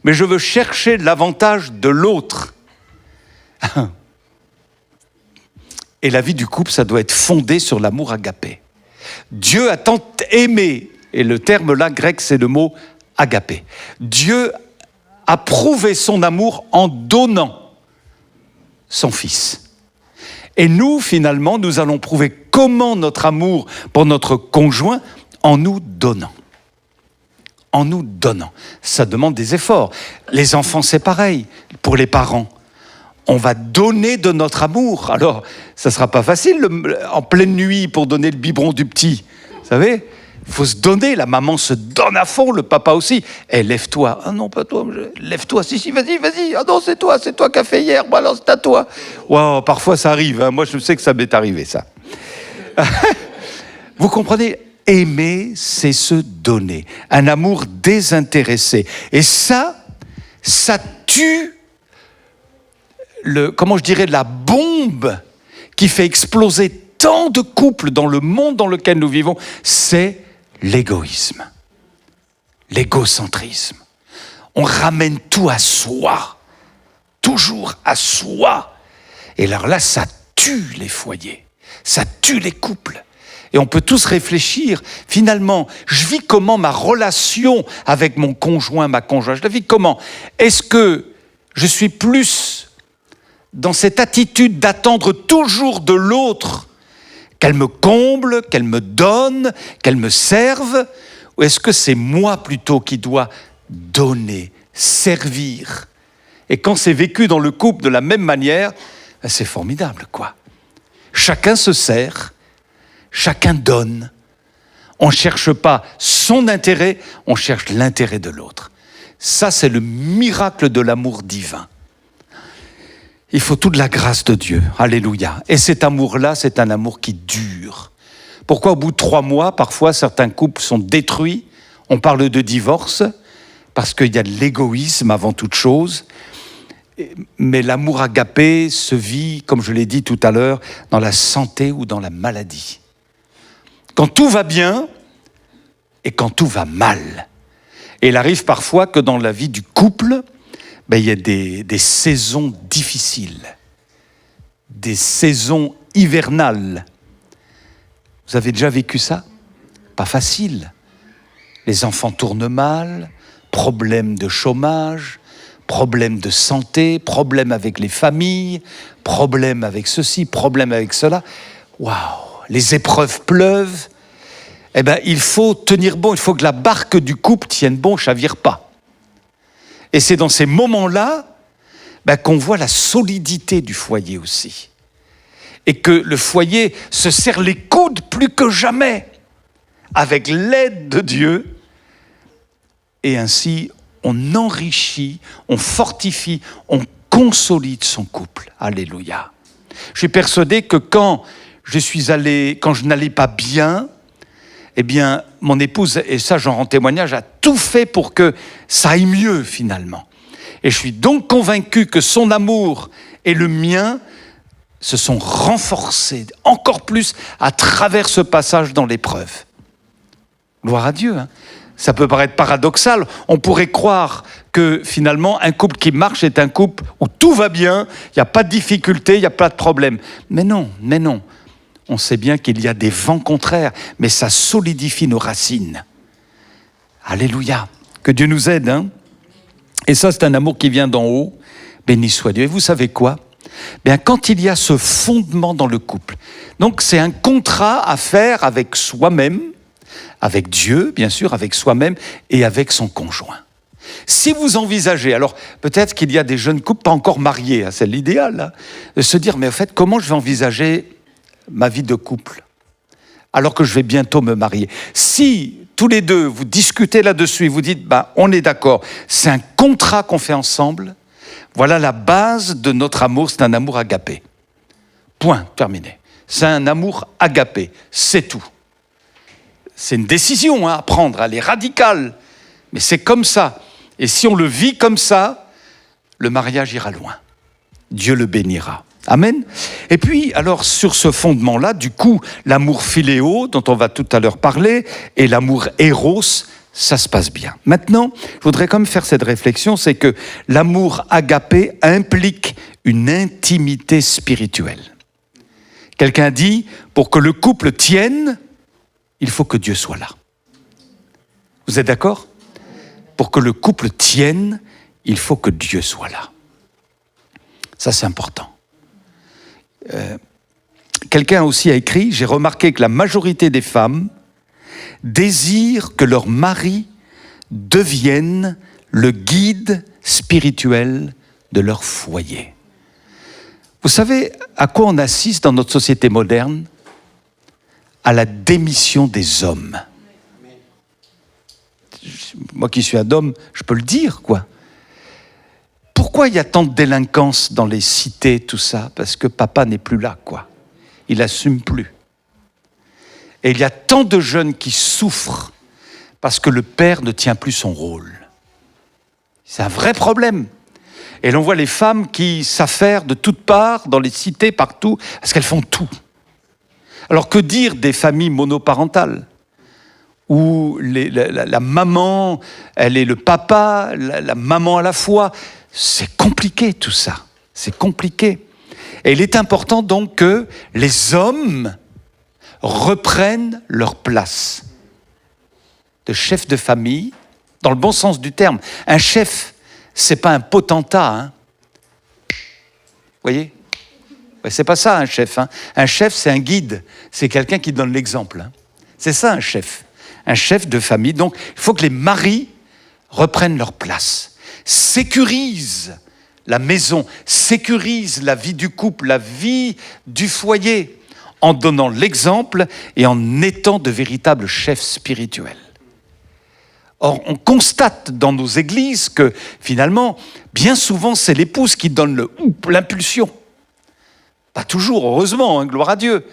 mais je veux chercher l'avantage de l'autre. Et la vie du couple, ça doit être fondé sur l'amour agapé. Dieu a tant aimé, et le terme là grec, c'est le mot agapé. Dieu a prouvé son amour en donnant son Fils. Et nous, finalement, nous allons prouver comment notre amour pour notre conjoint en nous donnant. En nous donnant. Ça demande des efforts. Les enfants, c'est pareil. Pour les parents, on va donner de notre amour. Alors, ça ne sera pas facile en pleine nuit pour donner le biberon du petit. Vous savez, il faut se donner. La maman se donne à fond, le papa aussi. Eh, lève-toi. Ah non, pas toi. Lève-toi. Si, vas-y. Ah non, c'est toi qui as fait hier. Bon, alors, c'est à toi. Wow, parfois, ça arrive. Hein. Moi, je sais que ça m'est arrivé, ça. Vous comprenez? Aimer, c'est se donner. Un amour désintéressé. Et ça tue la bombe qui fait exploser tant de couples dans le monde dans lequel nous vivons, c'est l'égoïsme, l'égocentrisme. On ramène tout à soi, toujours à soi. Et alors là, ça tue les foyers, ça tue les couples. Et on peut tous réfléchir, finalement, je vis comment ma relation avec mon conjoint, ma conjointe, je la vis comment? Est-ce que je suis plus dans cette attitude d'attendre toujours de l'autre qu'elle me comble, qu'elle me donne, qu'elle me serve? Ou est-ce que c'est moi plutôt qui dois donner, servir? Et quand c'est vécu dans le couple de la même manière, c'est formidable, quoi. Chacun se sert, chacun donne. On ne cherche pas son intérêt, on cherche l'intérêt de l'autre. Ça, c'est le miracle de l'amour divin. Il faut toute la grâce de Dieu. Alléluia. Et cet amour-là, c'est un amour qui dure. Pourquoi au bout de 3 mois, parfois, certains couples sont détruits? On parle de divorce, parce qu'il y a de l'égoïsme avant toute chose. Mais l'amour agapé se vit, comme je l'ai dit tout à l'heure, dans la santé ou dans la maladie. Quand tout va bien, et quand tout va mal. Et il arrive parfois que dans la vie du couple, il y a des saisons difficiles, des saisons hivernales. Vous avez déjà vécu ça? Pas facile. Les enfants tournent mal, problème de chômage, problème de santé, problème avec les familles, problème avec ceci, problème avec cela. Waouh! Les épreuves pleuvent. Eh bien, il faut tenir bon, il faut que la barque du couple tienne bon, chavire pas. Et c'est dans ces moments-là qu'on voit la solidité du foyer aussi. Et que le foyer se serre les coudes plus que jamais avec l'aide de Dieu. Et ainsi, on enrichit, on fortifie, on consolide son couple. Alléluia. Je suis persuadé que quand je n'allais pas bien, eh bien, mon épouse, et ça j'en rends témoignage, a tout fait pour que ça aille mieux finalement. Et je suis donc convaincu que son amour et le mien se sont renforcés encore plus à travers ce passage dans l'épreuve. Gloire à Dieu, hein. Ça peut paraître paradoxal. On pourrait croire que finalement, un couple qui marche est un couple où tout va bien, il n'y a pas de difficulté, il n'y a pas de problème. Mais non. On sait bien qu'il y a des vents contraires, mais ça solidifie nos racines. Alléluia. Que Dieu nous aide, hein. Et ça, c'est un amour qui vient d'en haut. Béni soit Dieu. Et vous savez quoi? Bien, quand il y a ce fondement dans le couple, donc c'est un contrat à faire avec soi-même, avec Dieu, bien sûr, avec soi-même et avec son conjoint. Si vous envisagez, alors peut-être qu'il y a des jeunes couples pas encore mariés, hein, c'est l'idéal, hein, de se dire, mais en fait, comment je vais envisager ma vie de couple alors que je vais bientôt me marier? Si tous les deux, vous discutez là-dessus et vous dites, on est d'accord, c'est un contrat qu'on fait ensemble, voilà la base de notre amour, c'est un amour agapé. Point, terminé. C'est un amour agapé, c'est tout. C'est une décision à prendre, elle est radicale, mais c'est comme ça. Et si on le vit comme ça, le mariage ira loin. Dieu le bénira. Amen. Et puis, alors, sur ce fondement-là, du coup, l'amour philéo, dont on va tout à l'heure parler, et l'amour éros, ça se passe bien. Maintenant, je voudrais quand même faire cette réflexion, c'est que l'amour agapé implique une intimité spirituelle. Quelqu'un dit, pour que le couple tienne, il faut que Dieu soit là. Vous êtes d'accord? Pour que le couple tienne, il faut que Dieu soit là. Ça, c'est important. Quelqu'un aussi a écrit, j'ai remarqué que la majorité des femmes désirent que leur mari devienne le guide spirituel de leur foyer. Vous savez à quoi on assiste dans notre société moderne? À la démission des hommes. Moi qui suis un homme, je peux le dire, quoi. Pourquoi il y a tant de délinquance dans les cités, tout ça? Parce que papa n'est plus là, quoi. Il n'assume plus. Et il y a tant de jeunes qui souffrent parce que le père ne tient plus son rôle. C'est un vrai problème. Et l'on voit les femmes qui s'affairent de toutes parts, dans les cités, partout, parce qu'elles font tout. Alors que dire des familles monoparentales où la maman, elle est le papa, la maman à la fois? C'est compliqué tout ça, c'est compliqué. Et il est important donc que les hommes reprennent leur place de chef de famille, dans le bon sens du terme. Un chef, c'est pas un potentat, hein. Vous voyez? C'est pas ça un chef, hein. Un chef, c'est un guide, c'est quelqu'un qui donne l'exemple, hein. C'est ça un chef de famille. Donc il faut que les maris reprennent leur place, sécurisent la maison, sécurisent la vie du couple, la vie du foyer, en donnant l'exemple et en étant de véritables chefs spirituels. Or, on constate dans nos églises que finalement, bien souvent, c'est l'épouse qui donne l'impulsion. Pas toujours, heureusement, hein, gloire à Dieu.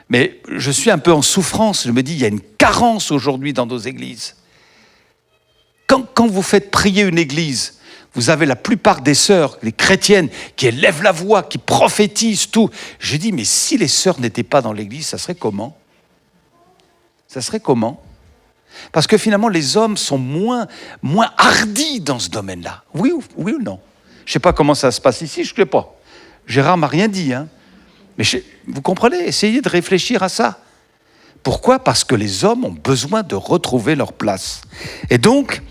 Mais je suis un peu en souffrance. Je me dis, il y a une carence aujourd'hui dans nos églises. Quand vous faites prier une église, vous avez la plupart des sœurs, les chrétiennes, qui élèvent la voix, qui prophétisent tout. Je dis, mais si les sœurs n'étaient pas dans l'église, ça serait comment? Ça serait comment? Parce que finalement, les hommes sont moins hardis dans ce domaine-là. Oui ou non? Je ne sais pas comment ça se passe ici, je ne sais pas. Gérard m'a rien dit, hein. Mais vous comprenez, essayez de réfléchir à ça. Pourquoi? Parce que les hommes ont besoin de retrouver leur place. Et donc,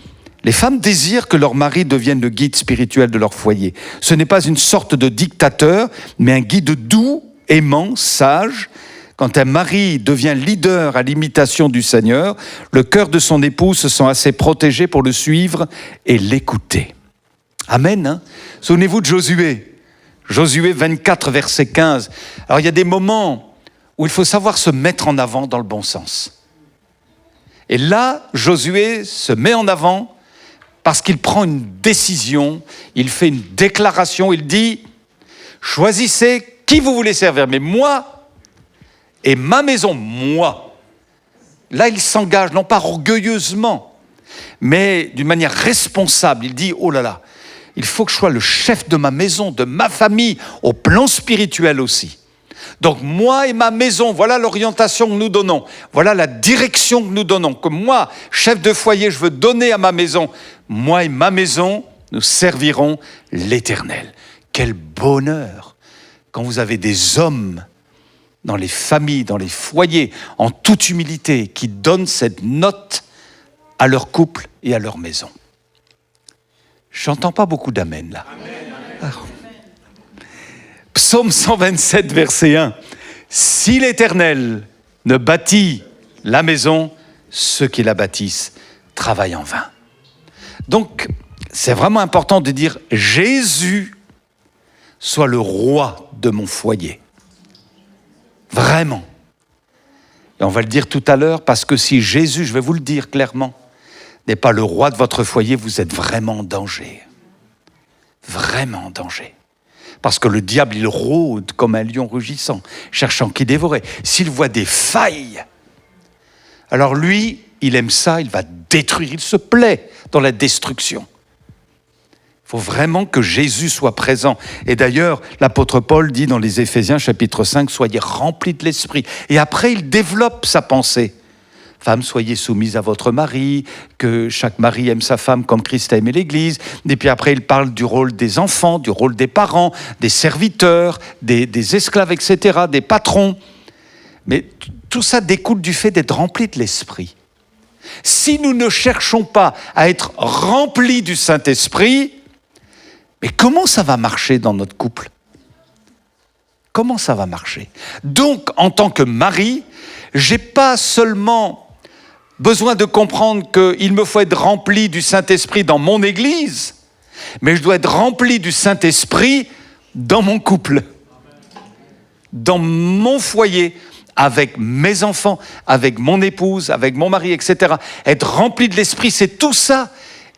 les femmes désirent que leur mari devienne le guide spirituel de leur foyer. Ce n'est pas une sorte de dictateur, mais un guide doux, aimant, sage. Quand un mari devient leader à l'imitation du Seigneur, le cœur de son épouse se sent assez protégé pour le suivre et l'écouter. Amen. Hein? Souvenez-vous de Josué. Josué 24, verset 15. Alors il y a des moments où il faut savoir se mettre en avant dans le bon sens. Et là, Josué se met en avant parce qu'il prend une décision, il fait une déclaration, il dit « Choisissez qui vous voulez servir, mais moi et ma maison, moi ». Là, il s'engage, non pas orgueilleusement, mais d'une manière responsable. Il dit « Oh là là, il faut que je sois le chef de ma maison, de ma famille, au plan spirituel aussi. Donc moi et ma maison, voilà l'orientation que nous donnons, voilà la direction que nous donnons, que moi, chef de foyer, je veux donner à ma maison. Moi et ma maison, nous servirons l'Éternel. » Quel bonheur quand vous avez des hommes dans les familles, dans les foyers, en toute humilité, qui donnent cette note à leur couple et à leur maison. J'entends pas beaucoup d'amen là. Ah. Psaume 127, verset 1. « Si l'Éternel ne bâtit la maison, ceux qui la bâtissent travaillent en vain. » Donc, c'est vraiment important de dire « Jésus soit le roi de mon foyer. » Vraiment. Et on va le dire tout à l'heure, parce que si Jésus, je vais vous le dire clairement, n'est pas le roi de votre foyer, vous êtes vraiment en danger. Vraiment en danger. Parce que le diable, il rôde comme un lion rugissant, cherchant qui dévorer. S'il voit des failles, alors lui, il aime ça, il va détruire, il se plaît dans la destruction. Il faut vraiment que Jésus soit présent. Et d'ailleurs, l'apôtre Paul dit dans les Éphésiens, chapitre 5, « Soyez remplis de l'Esprit ». Et après, il développe sa pensée. Femmes, soyez soumises à votre mari, que chaque mari aime sa femme comme Christ a aimé l'Église. Et puis après, il parle du rôle des enfants, du rôle des parents, des serviteurs, des esclaves, etc., des patrons. Mais tout ça découle du fait d'être rempli de l'Esprit. Si nous ne cherchons pas à être remplis du Saint-Esprit, mais comment ça va marcher dans notre couple? Comment ça va marcher? Donc, en tant que mari, j'ai pas seulement besoin de comprendre qu'il me faut être rempli du Saint-Esprit dans mon Église, mais je dois être rempli du Saint-Esprit dans mon couple, dans mon foyer, avec mes enfants, avec mon épouse, avec mon mari, etc. Être rempli de l'Esprit, c'est tout ça.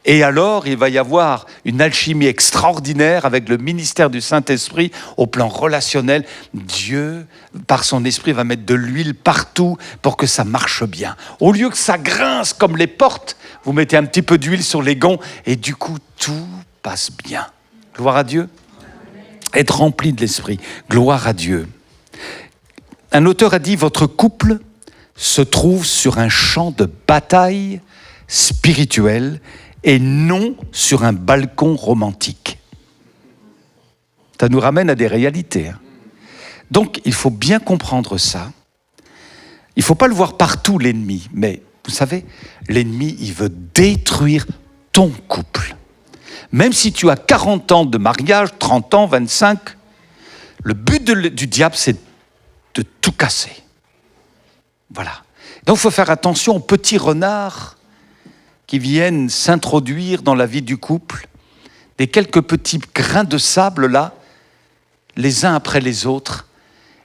Et alors, il va y avoir une alchimie extraordinaire avec le ministère du Saint-Esprit au plan relationnel. Dieu, par son Esprit, va mettre de l'huile partout pour que ça marche bien. Au lieu que ça grince comme les portes, vous mettez un petit peu d'huile sur les gonds et du coup, tout passe bien. Gloire à Dieu. Être rempli de l'Esprit. Gloire à Dieu. Un auteur a dit « Votre couple se trouve sur un champ de bataille spirituel et non sur un balcon romantique. » Ça nous ramène à des réalités. Donc, il faut bien comprendre ça. Il ne faut pas le voir partout, l'ennemi. Mais, vous savez, l'ennemi, il veut détruire ton couple. Même si tu as 40 ans de mariage, 30 ans, 25, le but du diable, c'est de tout casser. Voilà. Donc, il faut faire attention aux petits renards qui viennent s'introduire dans la vie du couple, des quelques petits grains de sable là, les uns après les autres,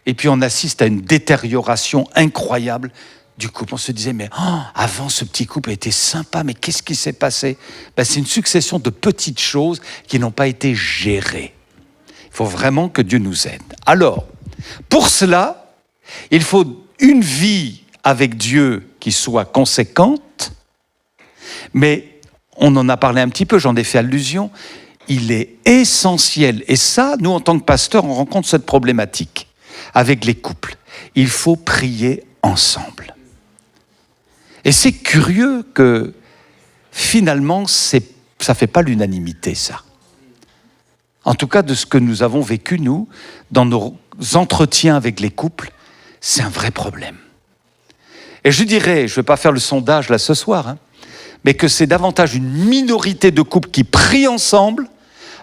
et puis on assiste à une détérioration incroyable du couple. On se disait, mais avant ce petit couple était sympa, mais qu'est-ce qui s'est passé? C'est une succession de petites choses qui n'ont pas été gérées. Il faut vraiment que Dieu nous aide. Alors, pour cela, il faut une vie avec Dieu qui soit conséquente, mais on en a parlé un petit peu, j'en ai fait allusion, il est essentiel, et ça, nous en tant que pasteurs, on rencontre cette problématique avec les couples. Il faut prier ensemble. Et c'est curieux que finalement, ça ne fait pas l'unanimité, ça. En tout cas, de ce que nous avons vécu, nous, dans nos entretiens avec les couples, c'est un vrai problème. Et je dirais, je ne vais pas faire le sondage là ce soir, mais que c'est davantage une minorité de couples qui prient ensemble.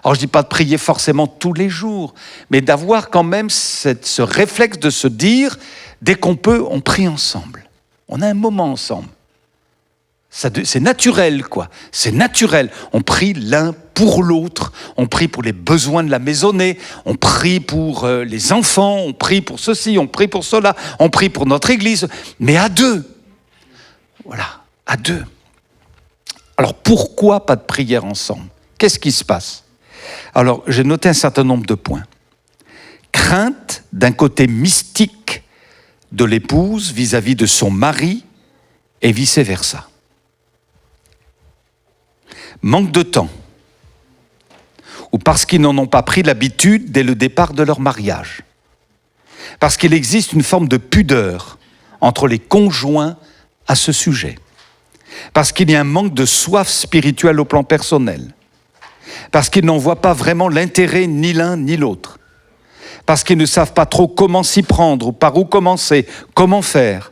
Alors je ne dis pas de prier forcément tous les jours, mais d'avoir quand même ce réflexe de se dire, dès qu'on peut, on prie ensemble. On a un moment ensemble. C'est naturel, quoi. C'est naturel. On prie l'un pour l'autre. On prie pour les besoins de la maisonnée. On prie pour les enfants. On prie pour ceci. On prie pour cela. On prie pour notre église. Mais à deux. Voilà, à deux. Alors, pourquoi pas de prière ensemble? Qu'est-ce qui se passe? Alors, j'ai noté un certain nombre de points. Crainte d'un côté mystique de l'épouse vis-à-vis de son mari et vice-versa. Manque de temps, ou parce qu'ils n'en ont pas pris l'habitude dès le départ de leur mariage. Parce qu'il existe une forme de pudeur entre les conjoints à ce sujet. Parce qu'il y a un manque de soif spirituelle au plan personnel. Parce qu'ils n'en voient pas vraiment l'intérêt ni l'un ni l'autre. Parce qu'ils ne savent pas trop comment s'y prendre, ou par où commencer, comment faire.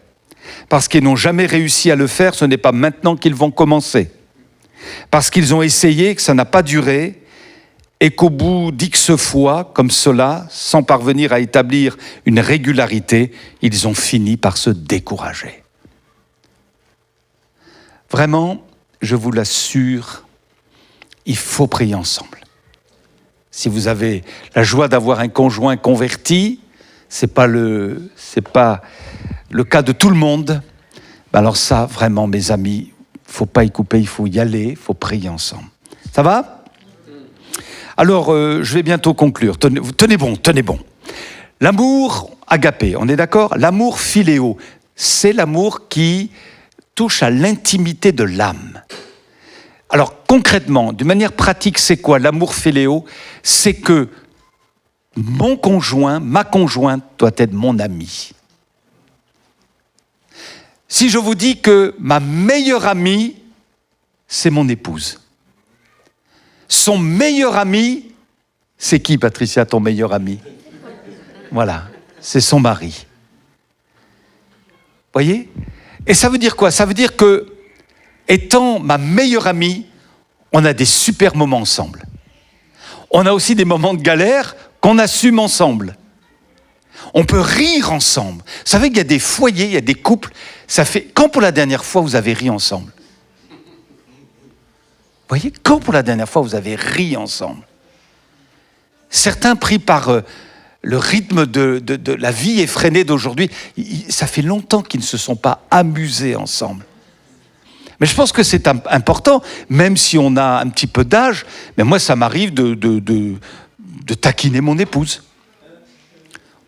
Parce qu'ils n'ont jamais réussi à le faire, ce n'est pas maintenant qu'ils vont commencer. Parce qu'ils ont essayé, que ça n'a pas duré, et qu'au bout d'X fois, comme cela, sans parvenir à établir une régularité, ils ont fini par se décourager. Vraiment, je vous l'assure, il faut prier ensemble. Si vous avez la joie d'avoir un conjoint converti, c'est pas le cas de tout le monde, alors ça, vraiment, mes amis, il ne faut pas y couper, il faut y aller, il faut prier ensemble. Ça va? Alors, je vais bientôt conclure. Tenez bon. L'amour agapé, on est d'accord? L'amour philéo, c'est l'amour qui touche à l'intimité de l'âme. Alors, concrètement, d'une manière pratique, c'est quoi l'amour philéo? C'est que mon conjoint, ma conjointe doit être mon ami. Si je vous dis que ma meilleure amie, c'est mon épouse. Son meilleur ami, c'est qui, Patricia, ton meilleur ami? Voilà, c'est son mari. Vous voyez? Et ça veut dire quoi? Ça veut dire que, étant ma meilleure amie, on a des super moments ensemble. On a aussi des moments de galère qu'on assume ensemble. On peut rire ensemble. Vous savez qu'il y a des foyers, il y a des couples, ça fait... Quand pour la dernière fois vous avez ri ensemble? Vous voyez? Quand pour la dernière fois vous avez ri ensemble? Certains pris par le rythme de la vie effrénée d'aujourd'hui, ça fait longtemps qu'ils ne se sont pas amusés ensemble. Mais je pense que c'est important, même si on a un petit peu d'âge, mais moi ça m'arrive de taquiner mon épouse.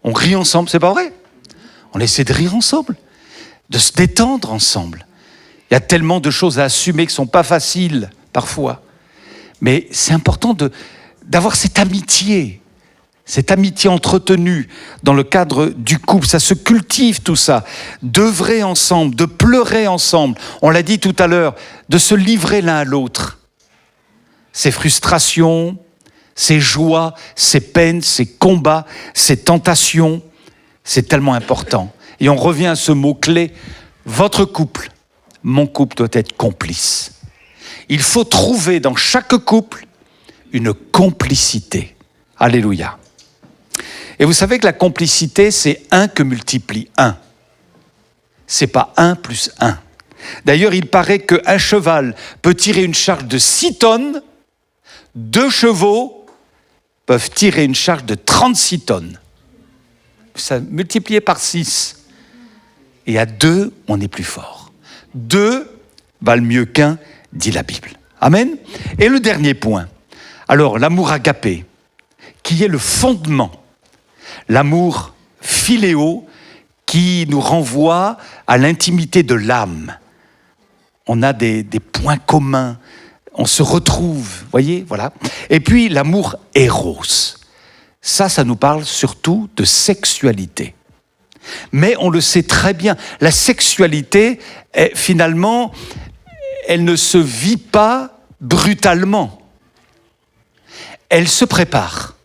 On rit ensemble, c'est pas vrai? On essaie de rire ensemble, de se détendre ensemble. Il y a tellement de choses à assumer qui ne sont pas faciles, parfois. Mais c'est important d'avoir cette amitié entretenue dans le cadre du couple. Ça se cultive, tout ça. D'œuvrer ensemble, de pleurer ensemble. On l'a dit tout à l'heure, de se livrer l'un à l'autre. Ses frustrations, ses joies, ses peines, ses combats, ses tentations, c'est tellement important. Et on revient à ce mot-clé, votre couple, mon couple doit être complice. Il faut trouver dans chaque couple une complicité. Alléluia. Et vous savez que la complicité, c'est 1 que multiplie 1. C'est pas 1 plus 1. D'ailleurs, il paraît qu'un cheval peut tirer une charge de 6 tonnes, 2 chevaux peuvent tirer une charge de 36 tonnes. Ça multiplié par 6. Et à 2, on est plus fort. 2 valent mieux qu'1, dit la Bible. Amen. Et le dernier point. Alors, l'amour agapé, qui est le fondement. L'amour philéo, qui nous renvoie à l'intimité de l'âme. On a des points communs. On se retrouve, voyez, voilà. Et puis l'amour éros. Ça nous parle surtout de sexualité. Mais on le sait très bien, la sexualité, finalement, elle ne se vit pas brutalement. Elle se prépare.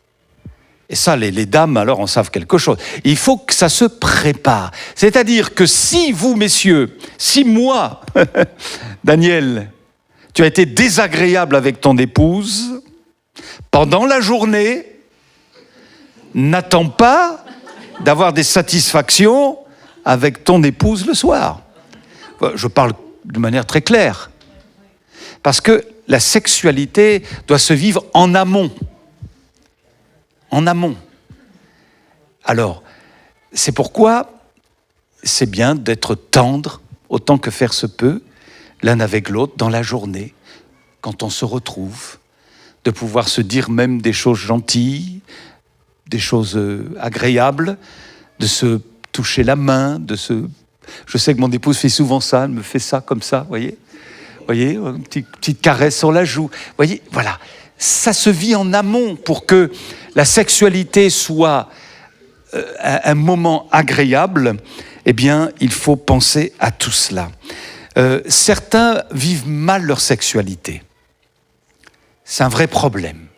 Et ça, les dames, alors, en savent quelque chose. Il faut que ça se prépare. C'est-à-dire que si vous, messieurs, si moi, Daniel, tu as été désagréable avec ton épouse, pendant la journée, n'attends pas d'avoir des satisfactions avec ton épouse le soir. Je parle de manière très claire. Parce que la sexualité doit se vivre en amont. En amont. Alors, c'est pourquoi c'est bien d'être tendre autant que faire se peut, l'un avec l'autre, dans la journée, quand on se retrouve, de pouvoir se dire même des choses gentilles, des choses agréables, de se toucher la main, Je sais que mon épouse fait souvent ça, elle me fait ça comme ça, voyez, une petite caresse sur la joue. Voyez, voilà. Ça se vit en amont pour que la sexualité soit un moment agréable. Eh bien, il faut penser à tout cela. Certains vivent mal leur sexualité. C'est un vrai problème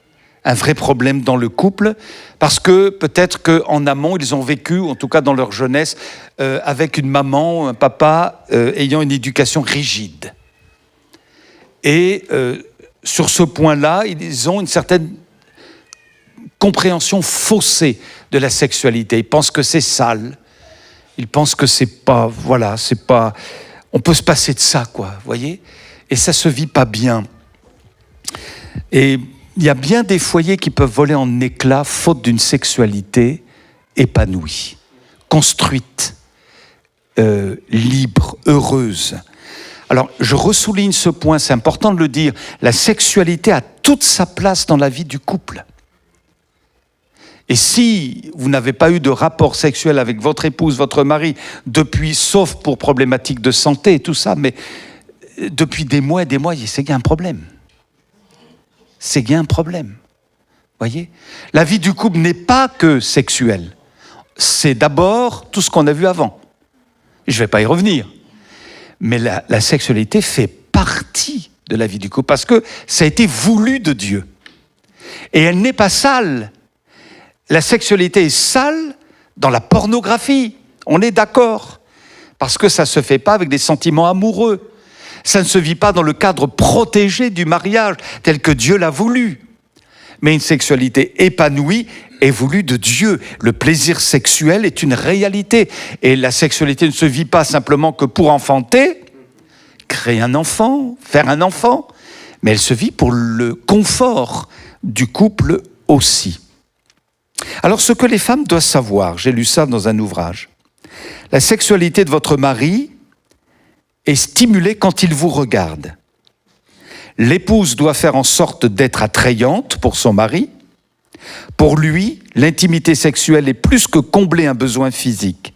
dans le couple, parce que peut-être qu'en amont, ils ont vécu, en tout cas dans leur jeunesse, avec une maman, un papa ayant une éducation rigide. Et sur ce point-là, ils ont une certaine compréhension faussée de la sexualité. Ils pensent que c'est sale. Ils pensent que c'est pas... On peut se passer de ça, quoi, vous voyez ? Et ça se vit pas bien. Et il y a bien des foyers qui peuvent voler en éclats faute d'une sexualité épanouie, construite, libre, heureuse. Alors, je ressouligne ce point, c'est important de le dire. La sexualité a toute sa place dans la vie du couple. Et si vous n'avez pas eu de rapport sexuel avec votre épouse, votre mari, depuis, sauf pour problématiques de santé et tout ça, mais depuis des mois et des mois, c'est qu'il y a un problème. C'est qu'il y a un problème. Voyez ? La vie du couple n'est pas que sexuelle. C'est d'abord tout ce qu'on a vu avant. Je ne vais pas y revenir. Mais la sexualité fait partie de la vie du couple parce que ça a été voulu de Dieu. Et elle n'est pas sale. La sexualité est sale dans la pornographie. On est d'accord. Parce que ça ne se fait pas avec des sentiments amoureux. Ça ne se vit pas dans le cadre protégé du mariage, tel que Dieu l'a voulu. Mais une sexualité épanouie est voulue de Dieu. Le plaisir sexuel est une réalité. Et la sexualité ne se vit pas simplement que pour enfanter, créer un enfant, faire un enfant, mais elle se vit pour le confort du couple aussi. Alors, ce que les femmes doivent savoir, j'ai lu ça dans un ouvrage, la sexualité de votre mari est stimulée quand il vous regarde. L'épouse doit faire en sorte d'être attrayante pour son mari. Pour lui, l'intimité sexuelle est plus que combler un besoin physique.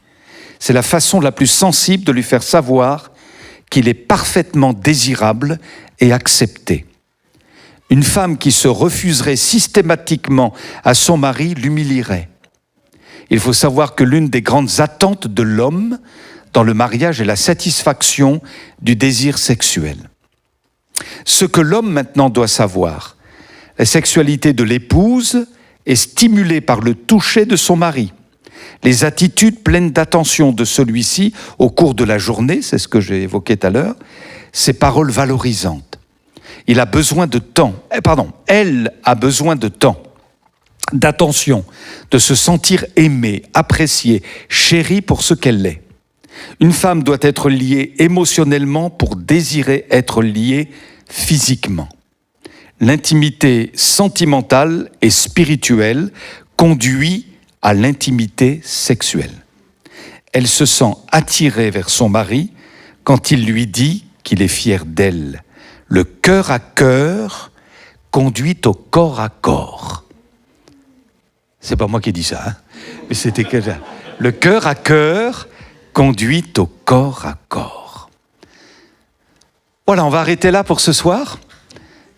C'est la façon la plus sensible de lui faire savoir qu'il est parfaitement désirable et accepté. Une femme qui se refuserait systématiquement à son mari l'humilierait. Il faut savoir que l'une des grandes attentes de l'homme dans le mariage est la satisfaction du désir sexuel. Ce que l'homme maintenant doit savoir, la sexualité de l'épouse est stimulée par le toucher de son mari. Les attitudes pleines d'attention de celui-ci au cours de la journée, c'est ce que j'ai évoqué tout à l'heure, ses paroles valorisantes. Elle a besoin de temps, d'attention, de se sentir aimée, appréciée, chérie pour ce qu'elle est. Une femme doit être liée émotionnellement pour désirer être liée physiquement. L'intimité sentimentale et spirituelle conduit à l'intimité sexuelle. Elle se sent attirée vers son mari quand il lui dit qu'il est fier d'elle. Le cœur à cœur conduit au corps à corps. C'est pas moi qui ai dit ça, hein, mais c'était quelqu'un. Le cœur à cœur conduit au corps à corps. Voilà, on va arrêter là pour ce soir.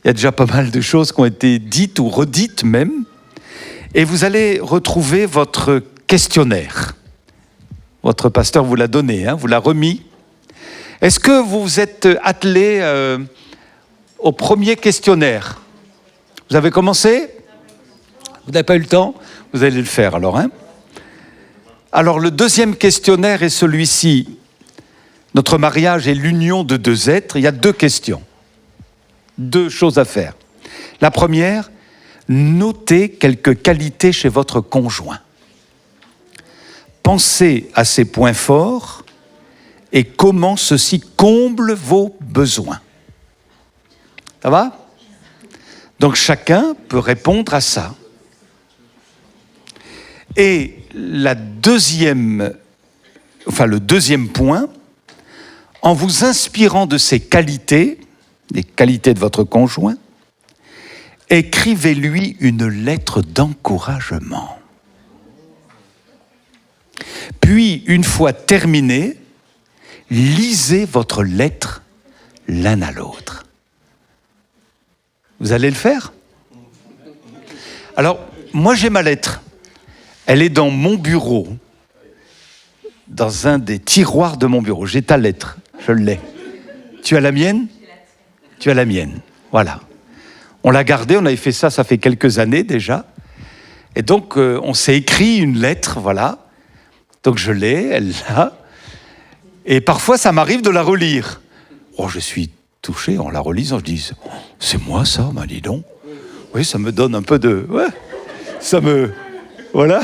Il y a déjà pas mal de choses qui ont été dites ou redites même. Et vous allez retrouver votre questionnaire. Votre pasteur vous l'a donné, vous l'a remis. Est-ce que vous vous êtes attelé au premier questionnaire? Vous avez commencé? Vous n'avez pas eu le temps? Vous allez le faire alors. Alors le deuxième questionnaire est celui-ci. Notre mariage est l'union de deux êtres. Il y a deux questions. Deux choses à faire. La première, notez quelques qualités chez votre conjoint. Pensez à ses points forts et comment ceci comble vos besoins. Ça va? Donc chacun peut répondre à ça. Et le deuxième point, en vous inspirant de ces qualités, les qualités de votre conjoint, écrivez-lui une lettre d'encouragement. Puis, une fois terminé, lisez votre lettre l'un à l'autre. Vous allez le faire? Alors, moi j'ai ma lettre. Elle est dans mon bureau, dans un des tiroirs de mon bureau. J'ai ta lettre, je l'ai. Tu as la mienne? Tu as la mienne, voilà. On l'a gardée, on avait fait ça fait quelques années déjà. Et donc, on s'est écrit une lettre, voilà. Donc je l'ai, elle l'a. Et parfois, ça m'arrive de la relire. Oh, je suis touché en la relisant, je dis, c'est moi ça, ben dis donc. Oui, ça me donne un peu de... Ouais, ça me... Voilà.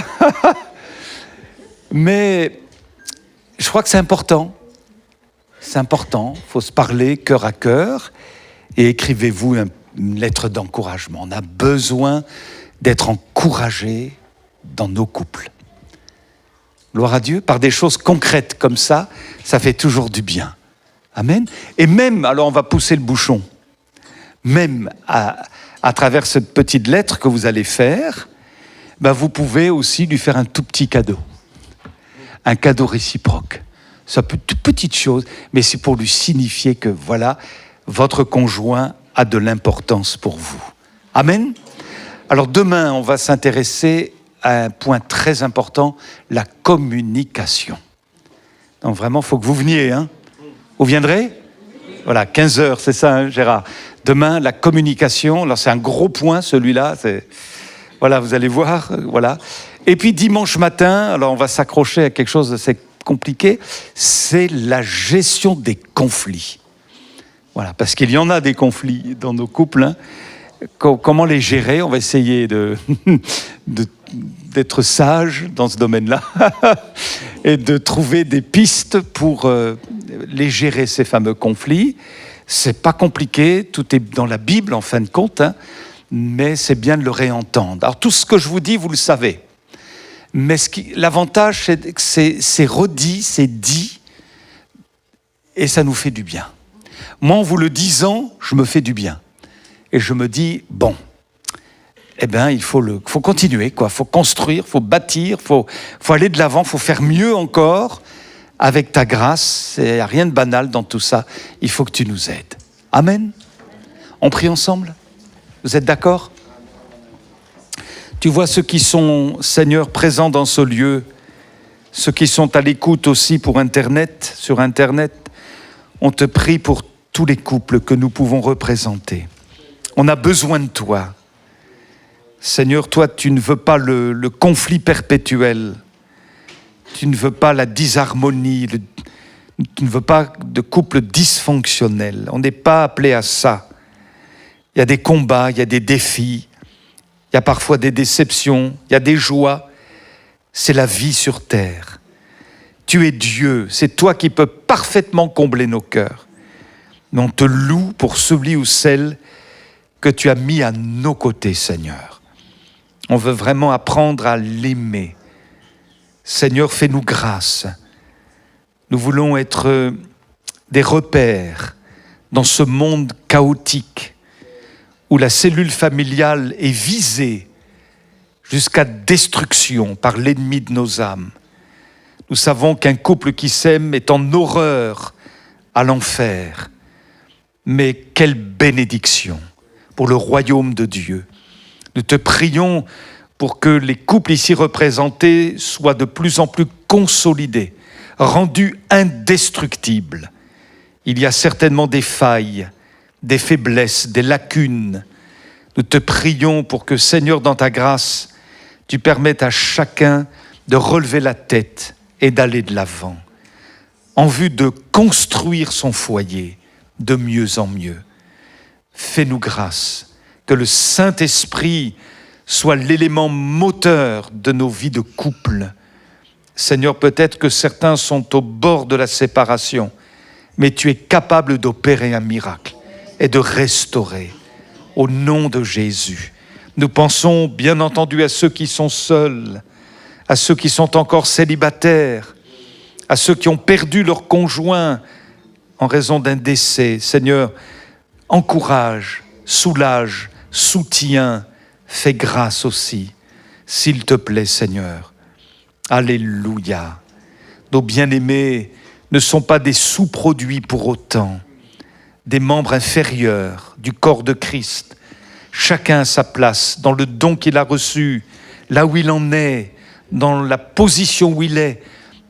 Mais je crois que c'est important. C'est important, il faut se parler cœur à cœur. Et écrivez-vous une lettre d'encouragement. On a besoin d'être encouragé dans nos couples. Gloire à Dieu, par des choses concrètes comme ça fait toujours du bien. Amen. Et même, alors on va pousser le bouchon, même à travers cette petite lettre que vous allez faire, vous pouvez aussi lui faire un tout petit cadeau. Un cadeau réciproque. Ça peut être une petite chose, mais c'est pour lui signifier que voilà, votre conjoint a de l'importance pour vous. Amen. Alors demain, on va s'intéresser à un point très important, la communication. Donc vraiment, il faut que vous veniez. Vous viendrez? Voilà, 15h, c'est ça, Gérard. Demain, la communication, alors c'est un gros point, celui-là. Voilà, vous allez voir, voilà. Et puis dimanche matin, alors on va s'accrocher à quelque chose d'assez compliqué, c'est la gestion des conflits. Voilà, parce qu'il y en a des conflits dans nos couples. Comment les gérer? On va essayer d'être sage dans ce domaine-là et de trouver des pistes pour les gérer, ces fameux conflits. C'est pas compliqué, tout est dans la Bible en fin de compte, mais c'est bien de le réentendre. Alors tout ce que je vous dis, vous le savez. Mais l'avantage, c'est que c'est redit, c'est dit, et ça nous fait du bien. Moi, en vous le disant, je me fais du bien. Et je me dis, bon, il faut continuer, quoi. Faut construire, faut bâtir, faut aller de l'avant, faut faire mieux encore avec ta grâce. Il n'y a rien de banal dans tout ça. Il faut que tu nous aides. Amen. On prie ensemble? Vous êtes d'accord? Tu vois ceux qui sont, Seigneur, présents dans ce lieu, ceux qui sont à l'écoute aussi sur Internet, on te prie pour tous les couples que nous pouvons représenter. On a besoin de toi. Seigneur, toi, tu ne veux pas le conflit perpétuel. Tu ne veux pas la disharmonie. Tu ne veux pas de couple dysfonctionnel. On n'est pas appelé à ça. Il y a des combats, il y a des défis. Il y a parfois des déceptions, il y a des joies. C'est la vie sur terre. Tu es Dieu, c'est toi qui peux parfaitement combler nos cœurs. Mais on te loue pour celui ou celle que tu as mis à nos côtés, Seigneur. On veut vraiment apprendre à l'aimer. Seigneur, fais-nous grâce. Nous voulons être des repères dans ce monde chaotique où la cellule familiale est visée jusqu'à destruction par l'ennemi de nos âmes. Nous savons qu'un couple qui s'aime est en horreur à l'enfer. Mais quelle bénédiction pour le royaume de Dieu. Nous te prions pour que les couples ici représentés soient de plus en plus consolidés, rendu indestructible. Il y a certainement des failles, des faiblesses, des lacunes. Nous te prions pour que, Seigneur, dans ta grâce, tu permettes à chacun de relever la tête et d'aller de l'avant, en vue de construire son foyer de mieux en mieux. Fais-nous grâce, que le Saint-Esprit soit l'élément moteur de nos vies de couple. Seigneur, peut-être que certains sont au bord de la séparation, mais tu es capable d'opérer un miracle et de restaurer. Au nom de Jésus, nous pensons bien entendu à ceux qui sont seuls, à ceux qui sont encore célibataires, à ceux qui ont perdu leur conjoint en raison d'un décès. Seigneur, encourage, soulage, soutiens, fais grâce aussi, s'il te plaît, Seigneur. Alléluia. Nos bien-aimés ne sont pas des sous-produits pour autant, des membres inférieurs du corps de Christ. Chacun a sa place dans le don qu'il a reçu, là où il en est, dans la position où il est.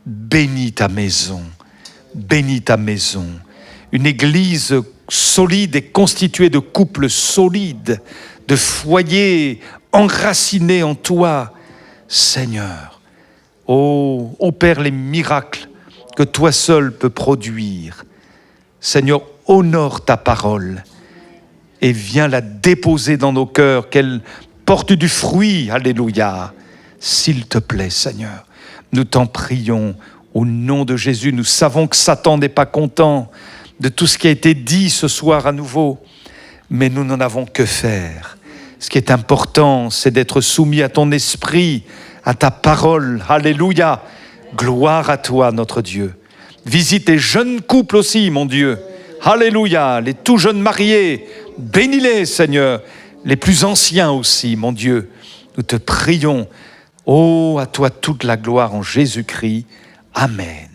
Bénis ta maison, bénis ta maison. Une église solide et constituée de couples solides, de foyers enracinés en toi. Seigneur, oh, opère les miracles que toi seul peux produire. Seigneur, honore ta parole et viens la déposer dans nos cœurs, qu'elle porte du fruit. Alléluia. S'il te plaît, Seigneur, nous t'en prions au nom de Jésus. Nous savons que Satan n'est pas content de tout ce qui a été dit ce soir à nouveau, mais nous n'en avons que faire. Ce qui est important, c'est d'être soumis à ton esprit, à ta parole. Alléluia. Gloire à toi, notre Dieu. Visite les jeunes couples aussi, mon Dieu. Alléluia. Les tout jeunes mariés, bénis-les, Seigneur. Les plus anciens aussi, mon Dieu. Nous te prions. Oh, à toi toute la gloire en Jésus-Christ. Amen.